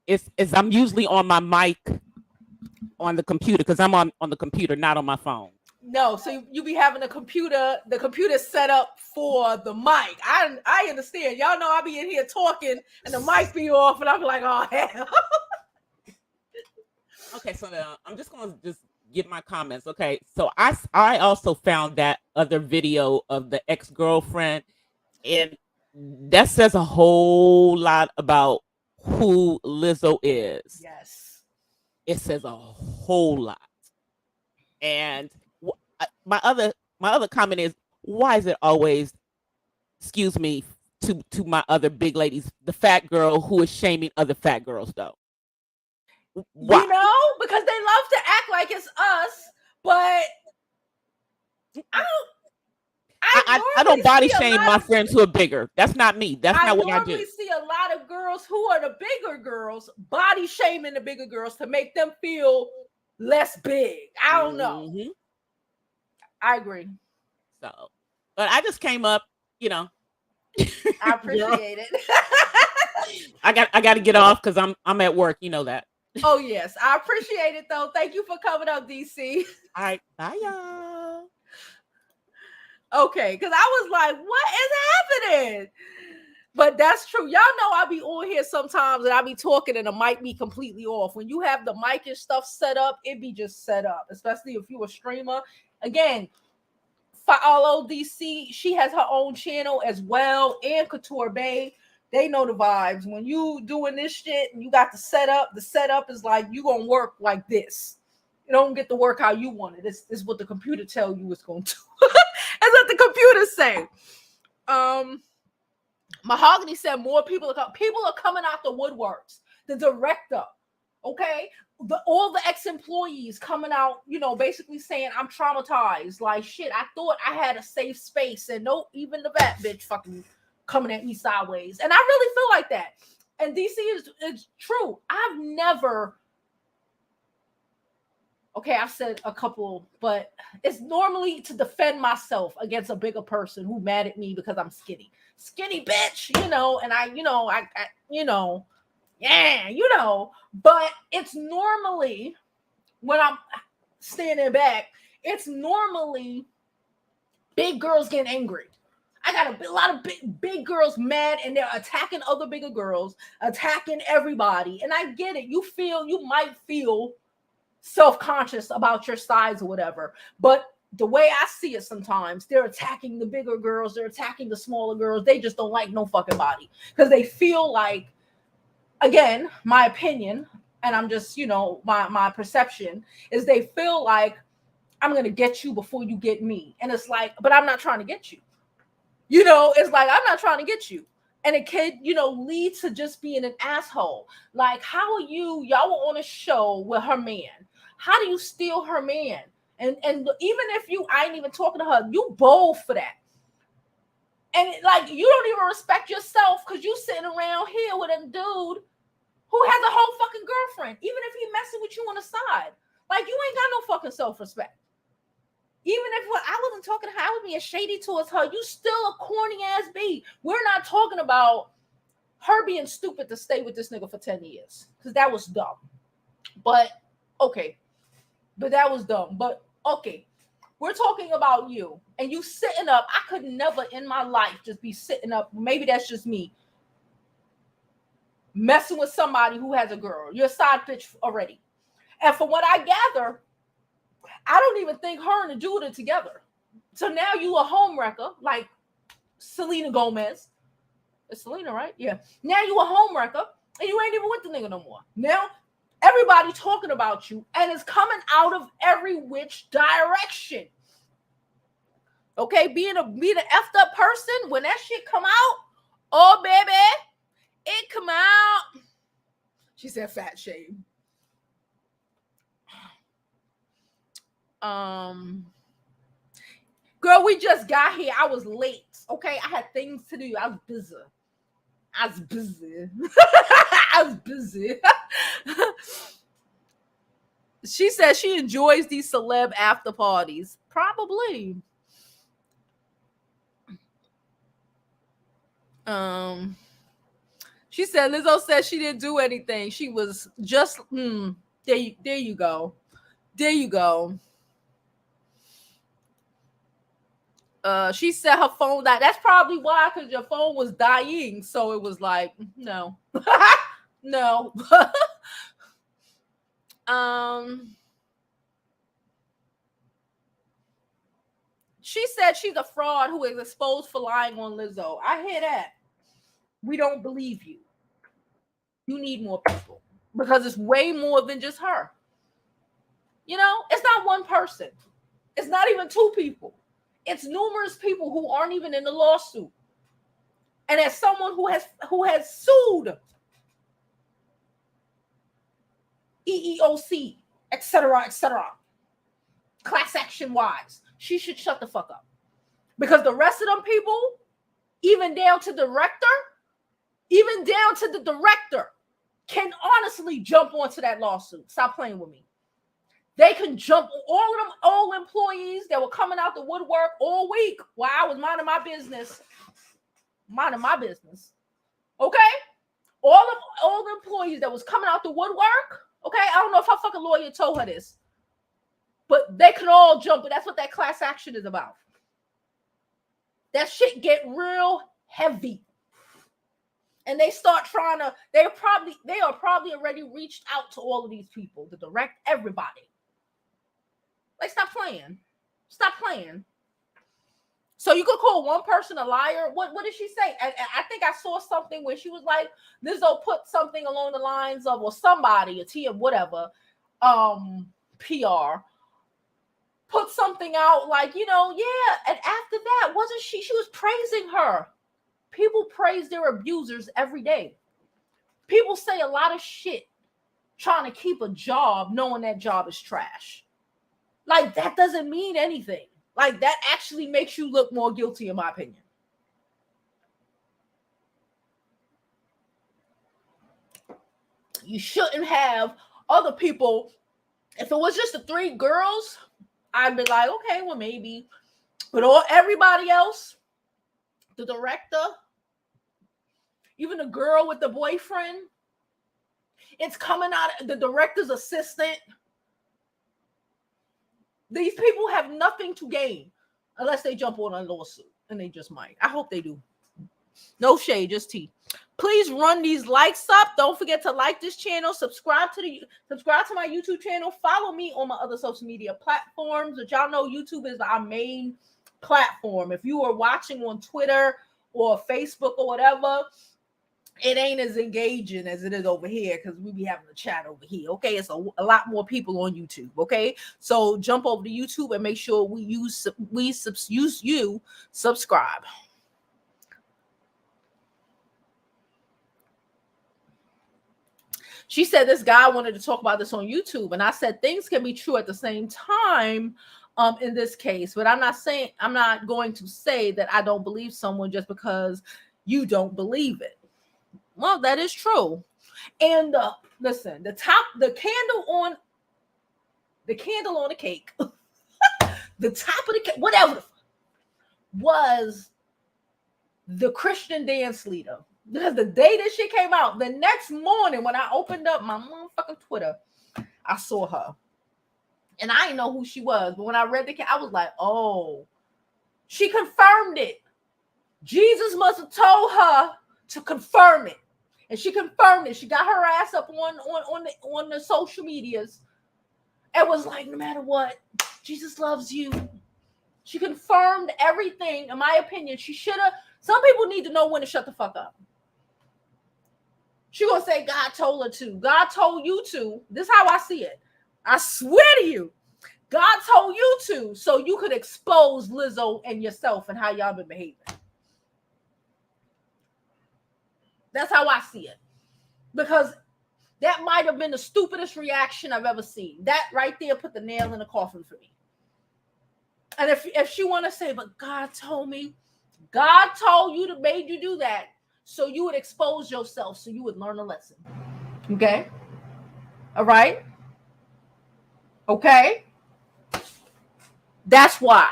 is I'm usually on my mic on the computer because I'm on the computer, not on my phone. No, so you be having the computer set up for the mic. I understand. Y'all know I be in here talking and the mic be off, and I'm like, oh hell. Okay, so now I'm just gonna just give my comments. Okay, so I also found that other video of the ex-girlfriend, and that says a whole lot about who Lizzo is. Yes, it says a whole lot. And my other comment is, why is it always, excuse me, to my other big ladies, the fat girl who is shaming other fat girls though? Why? You know, because they love to act like it's us, but I don't body shame my friends who are bigger. That's not me. That's not what I do. I normally see a lot of girls who are the bigger girls body shaming the bigger girls to make them feel less big. I don't know. I agree. So, but I just came up, you know. I appreciate it. I got to get off because I'm at work. You know that. Oh yes, I appreciate it though. Thank you for coming up, DC. All right, bye y'all. Okay, because I was like, what is happening? But that's true. Y'all know I be on here sometimes and I be talking and the mic be completely off. When you have the mic and stuff set up, it be just set up, especially if you a streamer. Again, follow DC. She has her own channel as well, and Couture Bay. They know the vibes. When you doing this shit and you got the setup is like you gonna work like this. You don't get to work how you want it. This is what the computer tell you it's gonna do. That's what the computer say. Mahogany said more people are coming out the woodworks. The director, okay, all the ex-employees coming out, you know, basically saying I'm traumatized. Like shit, I thought I had a safe space, and nope, even the vet bitch fucking coming at me sideways. And I really feel like that. And DC is true. I've never. Okay, I've said a couple, but it's normally to defend myself against a bigger person who mad at me because I'm skinny. Skinny bitch, you know, and I yeah, you know, but it's normally when I'm standing back, it's normally big girls getting angry. I got a lot of big girls mad and they're attacking other bigger girls, attacking everybody. And I get it. You might feel self-conscious about your size or whatever, but the way I see it, sometimes they're attacking the bigger girls, they're attacking the smaller girls. They just don't like no fucking body because they feel like, again, my opinion, and I'm just, you know, my perception is they feel like I'm gonna get you before you get me. And it's like, but I'm not trying to get you. You know, it's like I'm not trying to get you. And it can, you know, lead to just being an asshole. Like, how are y'all were on a show with her man. How do you steal her man? And even if I ain't even talking to her, you bold for that. And like, you don't even respect yourself because you sitting around here with a dude who has a whole fucking girlfriend, even if he messing with you on the side. Like, you ain't got no fucking self-respect. Even if I wasn't talking to her, I was being shady towards her. You still a corny ass B. We're not talking about her being stupid to stay with this nigga for 10 years. Because that was dumb. But, okay. But that was dumb. But, okay. We're talking about you. And you sitting up. I could never in my life just be sitting up. Maybe that's just me. Messing with somebody who has a girl. You're a side bitch already. And from what I gather, I don't even think her and the dude are together. So now you a home wrecker, like Selena Gomez. It's Selena, right? Yeah. Now you a home wrecker, and you ain't even with the nigga no more. Now everybody talking about you, and it's coming out of every which direction. Okay, being an effed up person, when that shit come out, oh baby, it come out. She said fat shame. Girl, we just got here. I was late. Okay, I had things to do. I was busy. I was busy. She says she enjoys these celeb after parties. Probably. She said Lizzo said she didn't do anything. She was just there you go. There you go. She said her phone died. That's probably why, because your phone was dying. So it was like, no. No. She said she's a fraud who is exposed for lying on Lizzo. I hear that. We don't believe you. You need more people because it's way more than just her. You know, it's not one person. It's not even two people. It's numerous people who aren't even in the lawsuit. And as someone who has sued EEOC, etc., class action wise, she should shut the fuck up. Because the rest of them people, even down to the director, can honestly jump onto that lawsuit. Stop playing with me. They can jump all of them old employees that were coming out the woodwork all week while I was minding my business. Okay? All them old employees that was coming out the woodwork. Okay? I don't know if her fucking lawyer told her this. But they can all jump. But that's what that class action is about. That shit get real heavy. And they start trying to, they are probably already reached out to all of these people to direct everybody. Like, stop playing. Stop playing. So you could call one person a liar. What did she say? I think I saw something where she was like, Lizzo put something along the lines of, or somebody, a TM, whatever, PR, put something out like, you know, yeah. And after that, wasn't she was praising her. People praise their abusers every day. People say a lot of shit trying to keep a job knowing that job is trash. Like, that doesn't mean anything. Like, that actually makes you look more guilty, in my opinion. You shouldn't have other people. If it was just the three girls, I'd be like, okay, well, maybe. But everybody else, the director, even the girl with the boyfriend, it's coming out, the director's assistant. These people have nothing to gain unless they jump on a lawsuit, and they just might. I hope they do. No shade, just tea. Please run these likes up. Don't forget to like this channel. Subscribe to my YouTube channel. Follow me on my other social media platforms. But y'all know YouTube is our main platform. If you are watching on Twitter or Facebook or whatever, it ain't as engaging as it is over here because we be having a chat over here. Okay, it's a lot more people on YouTube. Okay, so jump over to YouTube and make sure you subscribe. She said this guy wanted to talk about this on YouTube, and I said things can be true at the same time. In this case, but I'm not going to say that I don't believe someone just because you don't believe it. Well, that is true. And listen, the candle on the cake, the top of the cake, whatever, was the Christian dance leader. Because the day this shit came out, the next morning when I opened up my motherfucking Twitter, I saw her. And I didn't know who she was. But when I read I was like, oh, she confirmed it. Jesus must have told her to confirm it. And she confirmed it. She got her ass up on the social medias and was like, no matter what, Jesus loves you. She confirmed everything. In my opinion, she should have. Some people need to know when to shut the fuck up. She gonna say God told her to. God told you to. This is how I see it. I swear to you, God told you to, so you could expose Lizzo and yourself and how y'all been behaving. That's how I see it. Because that might have been the stupidest reaction I've ever seen. That right there put the nail in the coffin for me. And if she want to say, but God told me, God told you to made you do that so you would expose yourself, so you would learn a lesson. Okay? All right? Okay? That's why.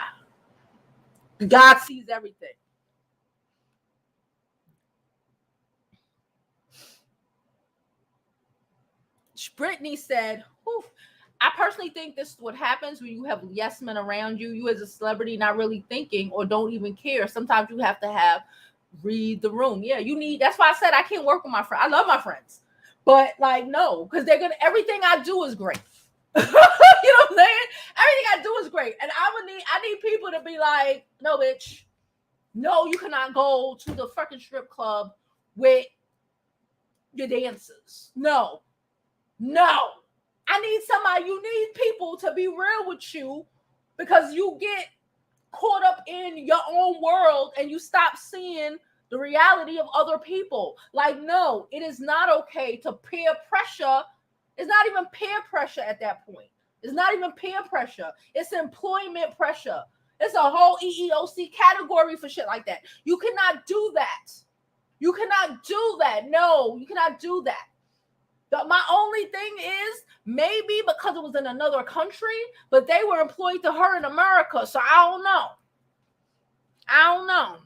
God sees everything. Brittany said, I personally think this is what happens when you have yes men around you. You as a celebrity not really thinking or don't even care. Sometimes you have to read the room. Yeah, you need. That's why I said I can't work with my friends. I love my friends, but like no, because they're gonna. Everything I do is great. You know what I'm saying? Everything I do is great, and I need people to be like, no, bitch, no, you cannot go to the fucking strip club with your dancers. No. I need somebody. You need people to be real with you, because you get caught up in your own world and you stop seeing the reality of other people. Like, no, it is not okay to peer pressure. It's not even peer pressure at that point. It's not even peer pressure. It's employment pressure. It's a whole EEOC category for shit like that. You cannot do that. You cannot do that. No, you cannot do that. My only thing is maybe because it was in another country, but they were employed to her in America. So I don't know.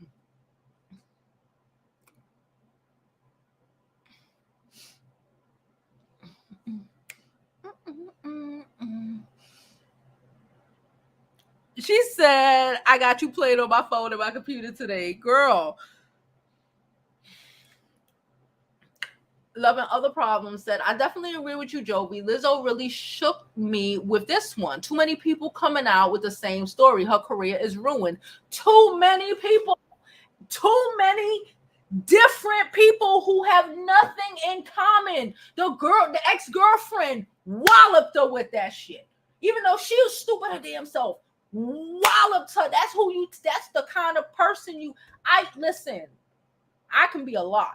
She said, I got you played on my phone and my computer today. Girl. Loving Other Problems said, I definitely agree with you, Jovi. Lizzo really shook me with this one. Too many people coming out with the same story. Her career is ruined. Too many people. Too many different people who have nothing in common. The ex-girlfriend walloped her with that shit. Even though she was stupid her damn self. Walloped her. That's the kind of person listen. I can be a lot.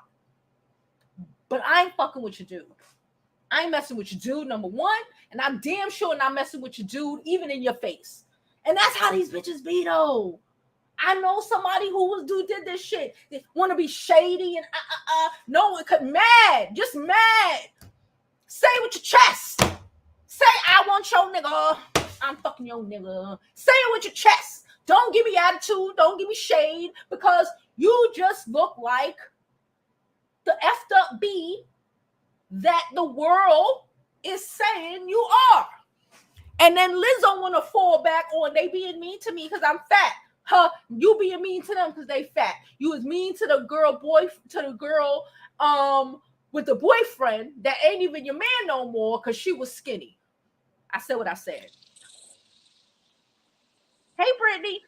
But I ain't fucking with your dude. I ain't messing with your dude, number one. And I'm damn sure not messing with your dude, even in your face. And that's how these bitches be, though. I know somebody who did this shit. They want to be shady and No, it could mad. Just mad. Say it with your chest. Say, I want your nigga. I'm fucking your nigga. Say it with your chest. Don't give me attitude. Don't give me shade. Because you just look like the effed up B that the world is saying you are. And then Lizzo want to fall back on they being mean to me because I'm fat. You being mean to them because they fat. You was mean to the girl with the boyfriend that ain't even your man no more because she was skinny. I said what I said. Hey, Brittany.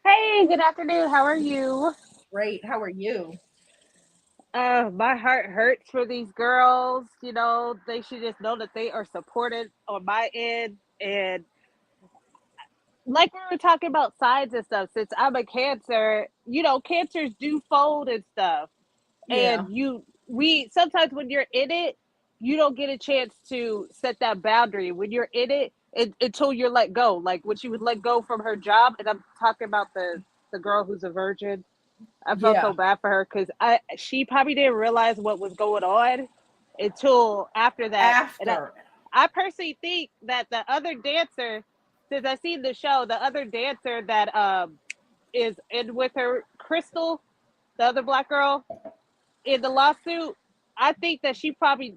Hey, good afternoon. How are you? Great. How are you? My heart hurts for these girls. You know, they should just know that they are supported on my end. And like we were talking about signs and stuff, since I'm a Cancer, you know, Cancers do fold and stuff. Yeah. And we sometimes when you're in it, you don't get a chance to set that boundary. When you're in it, until you're let go. Like when she was let go from her job, and I'm talking about the girl who's a virgin. I felt so bad for her because she probably didn't realize what was going on until after that. And I personally think that the other dancer, since I seen the show, the other dancer that is in with her, Crystal, the other black girl in the lawsuit, I think that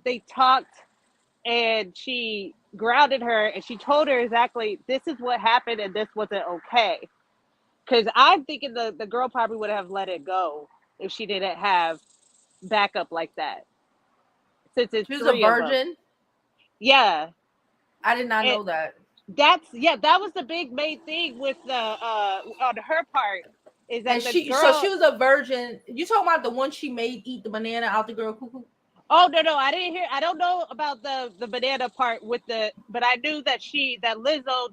they talked and she grounded her and she told her exactly this is what happened and this wasn't okay. Because I'm thinking the girl probably would have let it go if she didn't have backup like that. Since it's she was three a virgin. Yeah, I did not know that. That was the big main thing with the on her part is that so she was a virgin. You talking about the one she made eat the banana out the girl cuckoo? Oh no, I didn't hear. I don't know about the banana part but I knew that Lizzo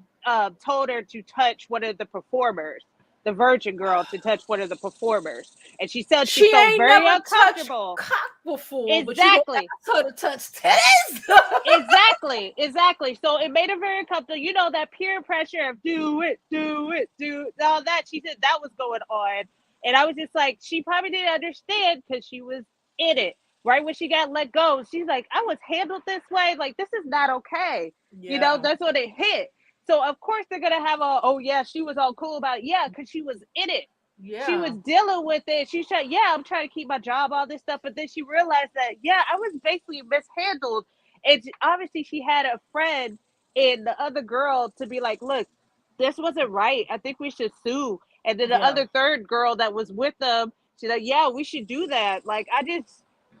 told her to touch one of the performers, the virgin girl, to touch one of the performers, and she said she felt ain't very never uncomfortable. Touched cock before, exactly. But you her to touch titties. exactly. So it made her very uncomfortable. You know that peer pressure of do it, all that. She said that was going on, and I was just like, she probably didn't understand because she was in it. Right when she got let go, she's like, I was handled this way. Like, this is not okay. Yeah. You know, that's what it hit. So, of course, they're going to have she was all cool about it. Yeah, because she was in it. Yeah. She was dealing with it. She said, I'm trying to keep my job, all this stuff. But then she realized that, I was basically mishandled. And obviously, she had a friend and the other girl to be like, look, this wasn't right. I think we should sue. And then the other third girl that was with them, she's like, yeah, we should do that. Like,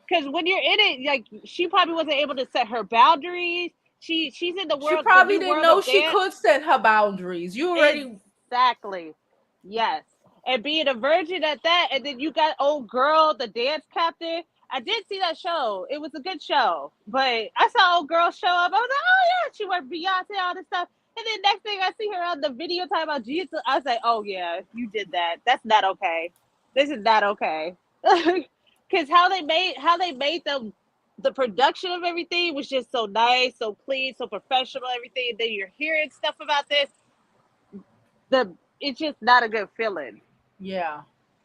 because when you're in it, like, she probably wasn't able to set her boundaries. She's in the world. She probably the new didn't world know of she dance. could set her boundaries. You already Exactly. Yes. And being a virgin at that, and then you got old girl, the dance captain. I did see that show. It was a good show. But I saw old girl show up. I was like, oh yeah, she went Beyonce, all this stuff. And then next thing I see her on the video talking about Jesus, I was like, oh yeah, you did that. That's not okay. This is not okay. Because how they made the production of everything was just so nice, so clean, so professional, everything. And then you're hearing stuff about this. It's just not a good feeling. Yeah.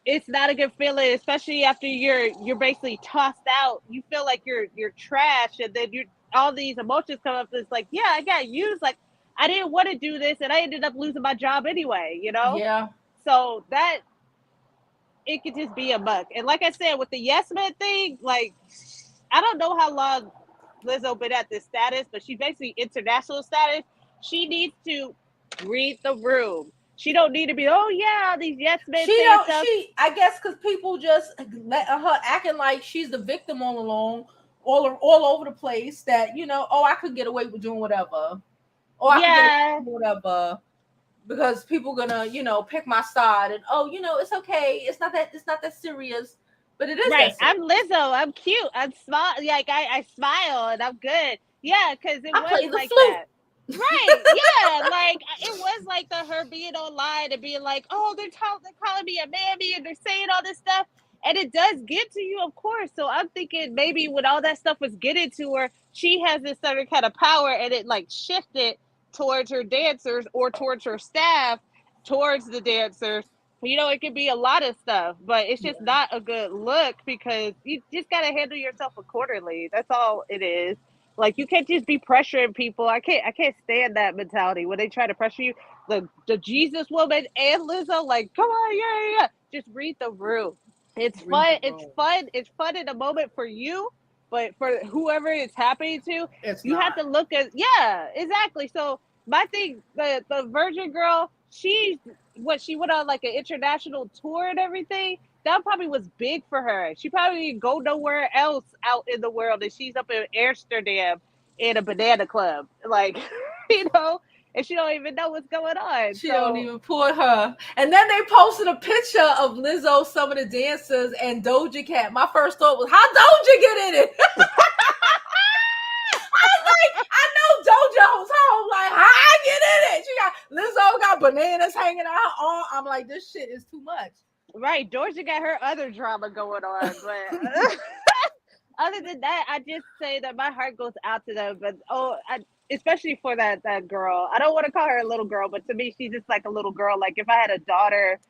It's not a good feeling, especially after you're basically tossed out. You feel like you're trash, and then all these emotions come up. It's like, yeah, I got used. Like, I didn't want to do this, and I ended up losing my job anyway. Yeah. So that it could just be a muck. And like I said, with the yes man thing, like, I don't know how long Lizzo been at this status, but she's basically international status. She needs to read the room. She don't need to be, oh yeah, these yes men say stuff. I guess because people just let her acting like she's the victim all along, all over the place. That oh, I could get away with doing whatever, or I could get away with whatever, because people gonna pick my side, and it's okay. It's not that serious, but it is right. That I'm Lizzo. I'm cute. I'm smile. Like I smile and I'm good. Yeah, because it was like that. Right. Yeah. Like it was like her being online and being like, oh, they're calling me a mammy and they're saying all this stuff. And it does get to you, of course. So I'm thinking maybe when all that stuff was getting to her, she has this certain kind of power, and it like shifted towards her dancers or towards her staff, towards the dancers. It could be a lot of stuff, but it's just not a good look, because you just got to handle yourself accordingly. That's all it is. Like, you can't just be pressuring people. I can't stand that mentality when they try to pressure you. The Jesus woman and Lizzo, like, come on, yeah. Just read the room. It's fun. It's fun. It's fun in a moment for you, but for whoever it's happening to, you have to look at, exactly. So my thing, the virgin girl, she went on like an international tour and everything. That probably was big for her. She probably didn't go nowhere else out in the world, and she's up in Amsterdam in a banana club, like, and she don't even know what's going on. She don't even put her. And then they posted a picture of Lizzo, some of the dancers, and Doja Cat. My first thought was, how Doja get in it? I was like, I know Doja was home. Like, how I get in it? Lizzo got bananas hanging out her arm. I'm like, this shit is too much. Right. Doja got her other drama going on, but other than that, I just say that my heart goes out to them. But especially for that girl. I don't want to call her a little girl, but to me, she's just like a little girl. Like, if I had a daughter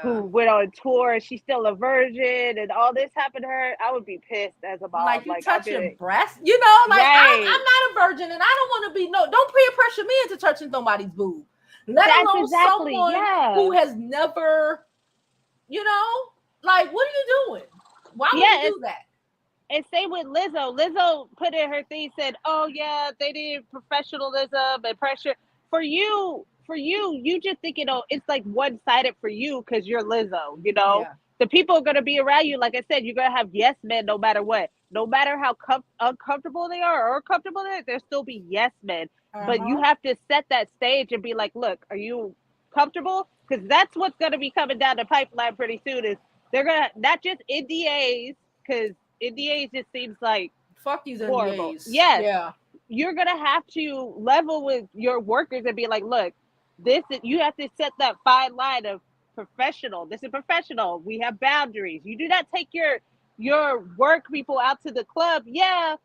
who went on tour, she's still a virgin, and all this happened to her, I would be pissed as a mom. Like, you touching breasts? Right. I'm not a virgin, and I don't want to be. Don't peer pressure me into touching somebody's boob. Let alone someone who has never, like, what are you doing? Why would you do that? And same with Lizzo. Lizzo put in her thing, said, oh yeah, they did professionalism and pressure. For you, you just think, it's like one-sided for you because you're Lizzo, The people are going to be around you. Like I said, you're going to have yes men no matter what. No matter how uncomfortable they are or comfortable they are, there'll still be yes men. But you have to set that stage and be like, look, are you comfortable? Because that's what's going to be coming down the pipeline pretty soon, is they're going to, not just NDAs, because NDAs just seems like fuck these horrible. NDAs. Yes. Yeah. You're going to have to level with your workers and be like, look, you have to set that fine line of professional. This is professional. We have boundaries. You do not take your work people out to the club. Yeah.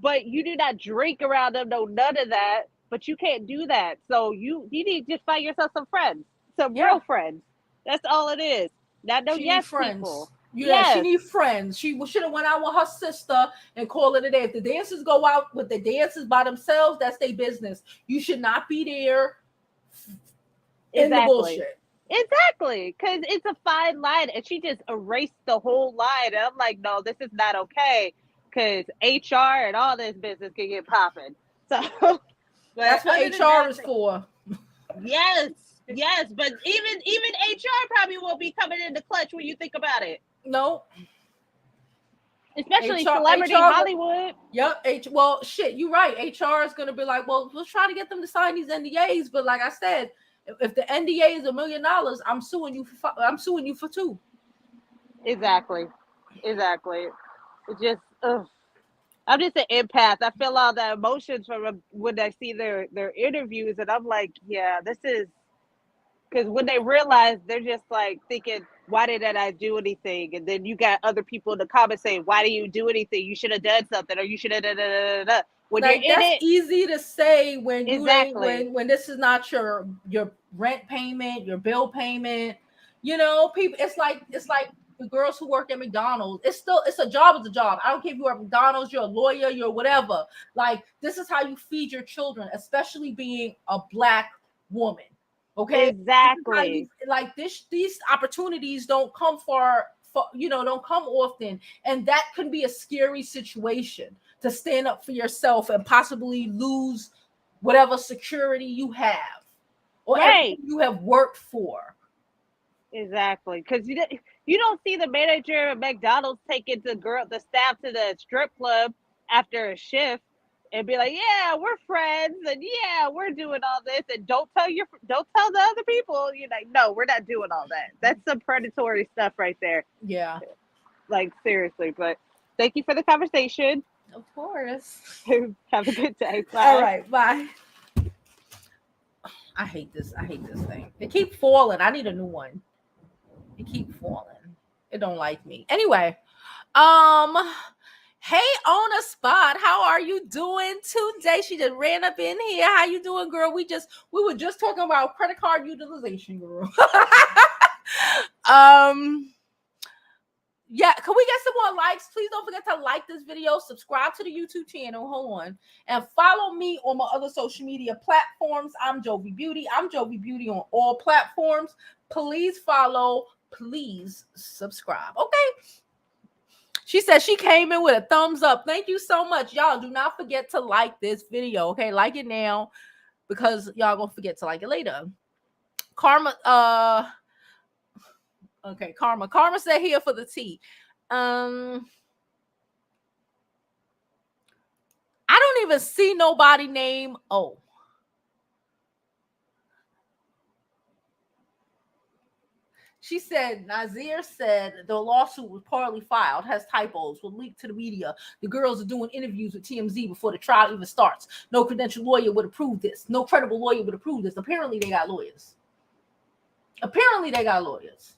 But you do not drink around them. No, none of that. But you can't do that. So you need to just find yourself some friends, some real friends. That's all it is. Not no yes people. Yeah, she needs friends. She should have went out with her sister and called it a day. If the dancers go out with the dancers by themselves, that's their business. You should not be there in the bullshit. Exactly, because it's a fine line, and she just erased the whole line. And I'm like, no, this is not okay, because HR and all this business can get popping. So But that's what other than HR that, is for. Yes, yes, but even HR probably won't be coming in the clutch when you think about it. No. Especially celebrity Hollywood. Yep. Well, shit, you're right. HR is going to be like, well, we'll try to get them to sign these NDAs, but like I said, if the NDA is $1 million, I'm suing you for $2. Exactly. It's just, I'm just an empath. I feel all the emotions from when I see their interviews, and I'm like, yeah, this is because when they realize, they're just like thinking, why didn't I do anything? And then you got other people in the comments saying, why didn't you do anything? You should have done something, or you should have done. When Like, you're in that's it, easy to say when you exactly. ain't when this is not your rent payment, your bill payment. You know, people. It's like the girls who work at McDonald's. It's a job. It's a job. I don't care if you are at McDonald's, you're a lawyer, you're whatever. Like, this is how you feed your children, especially being a Black woman. Okay, exactly. Like these opportunities don't come don't come often, and that can be a scary situation to stand up for yourself and possibly lose whatever security you have or everything you have worked for. Exactly, because you don't see the manager at McDonald's taking the staff to the strip club after a shift and be like, yeah, we're friends, and yeah, we're doing all this, and don't tell the other people. You're like, no, we're not doing all that. That's some predatory stuff right there. Yeah, like seriously. But thank you for the conversation. Of course. Have a good day. Bye. All right, bye. I hate this thing. It keep falling. I need a new one. It keep falling. It don't like me. Anyway, hey, on a spot, how are you doing today? She just ran up in here. How you doing, girl? We were just talking about credit card utilization, girl. Yeah, can we get some more likes? Please don't forget to like this video, subscribe to the YouTube channel, hold on, and follow me on my other social media platforms. I'm Jovi Beauty. I'm Jovi Beauty on all platforms. Please follow, please subscribe. Okay. She said she came in with a thumbs up. Thank you so much. Y'all do not forget to like this video. Okay, like it now because y'all gonna forget to like it later. Karma, okay, Karma said here for the tea. I don't even see nobody named O. She said, Nazir said the lawsuit was partly filed, has typos, will leak to the media. The girls are doing interviews with TMZ before the trial even starts. No credentialed lawyer would approve this. No credible lawyer would approve this. Apparently they got lawyers. Apparently they got lawyers,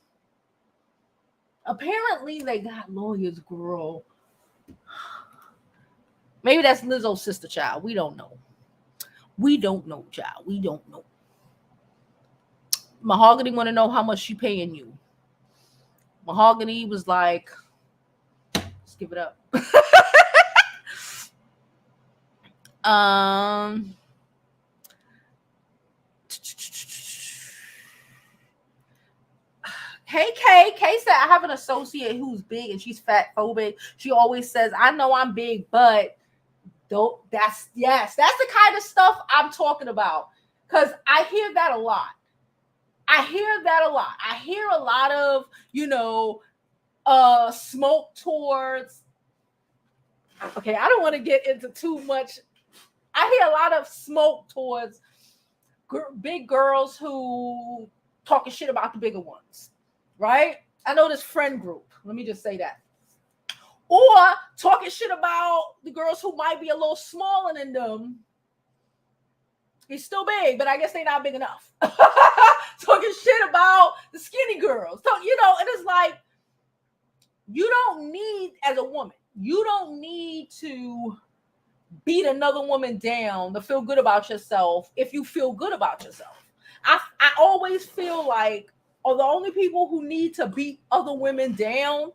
girl. Maybe that's Lizzo's sister child. We don't know. Child. We don't know. Mahogany want to know how much she paying you. Mahogany was like, let's give it up. Hey, Kay said, I have an associate who's big and she's fat phobic. She always says, I know I'm big, but that's the kind of stuff I'm talking about. Because I hear that a lot. I hear a lot of, smoke towards. Okay, I don't want to get into too much. I hear a lot of smoke towards big girls who talking shit about the bigger ones, right? I know this friend group. Let me just say that. Or talking shit about the girls who might be a little smaller than them. He's still big, but I guess they're not big enough. Talking shit about the skinny girls. So, and it's like, you don't need, as a woman, you don't need to beat another woman down to feel good about yourself if you feel good about yourself. I always feel like the only people who need to beat other women down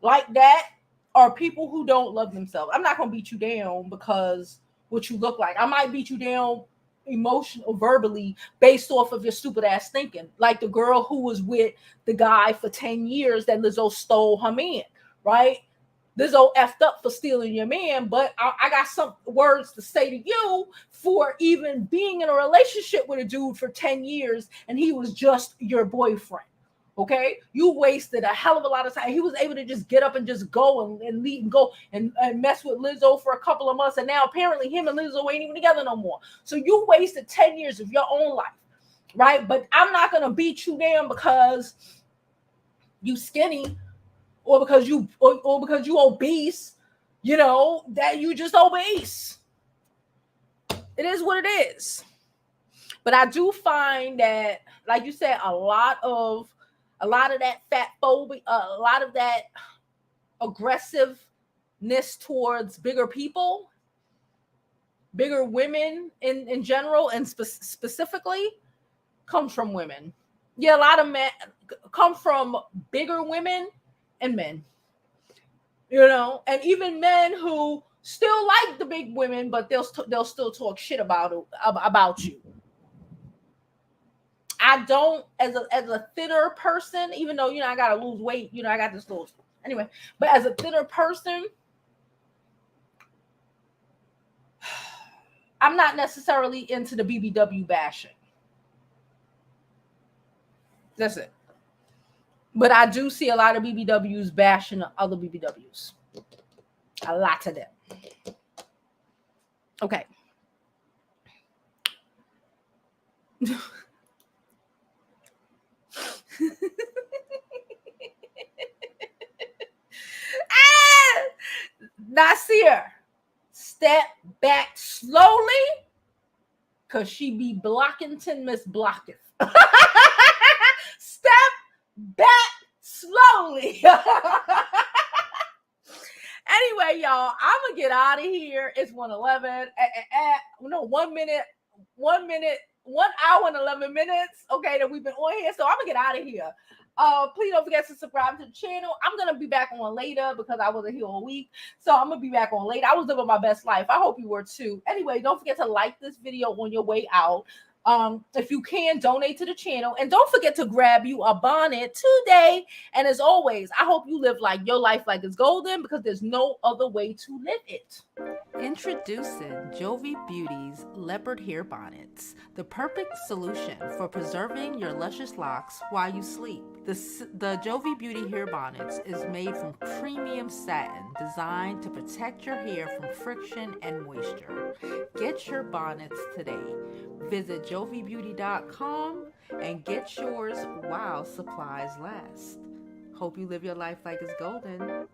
like that are people who don't love themselves. I'm not going to beat you down because what you look like. I might beat you down emotional, verbally, based off of your stupid ass thinking. Like the girl who was with the guy for 10 years that Lizzo stole her man, right? Lizzo effed up for stealing your man, but I got some words to say to you for even being in a relationship with a dude for 10 years and he was just your boyfriend. Okay, you wasted a hell of a lot of time. He was able to just get up and just go and leave and go and mess with Lizzo for a couple of months. And now apparently him and Lizzo ain't even together no more. So you wasted 10 years of your own life, right? But I'm not going to beat you down because you skinny or because you obese, you know, that you just obese. It is what it is. But I do find that, like you said, a lot of that fat phobia, a lot of that aggressiveness towards bigger people, bigger women in general, and specifically comes from women. Yeah, a lot of men come from bigger women and men, you know, and even men who still like the big women, but they'll still talk shit about you. I don't, as a thinner person, even though, you know, I gotta lose weight, you know, I got this little, anyway, but as a thinner person, I'm not necessarily into the BBW bashing. That's it. But I do see a lot of BBWs bashing other BBWs. A lot of them. Okay. Nasir, step back slowly, cause she be blockington Miss Blocketh. Step back slowly. Anyway, y'all, I'm gonna get out of here. It's 1:11. No, 1 minute, 1 hour and 11 minutes. Okay, that we've been on here, so I'm gonna get out of here. Please don't forget to subscribe to the channel. I'm gonna be back on later because I wasn't here all week, so I'm gonna be back on later. I was living my best life. I hope you were too. Anyway, don't forget to like this video on your way out. If you can, donate to the channel, and don't forget to grab you a bonnet today. And as always, I hope you live like your life like it's golden, because there's no other way to live it. Introducing Jovi Beauty's leopard hair bonnets, the perfect solution for preserving your luscious locks while you sleep. The Jovi Beauty hair bonnets is made from premium satin designed to protect your hair from friction and moisture. Get your bonnets today. Visit jovibeauty.com and get yours while supplies last. Hope you live your life like it's golden.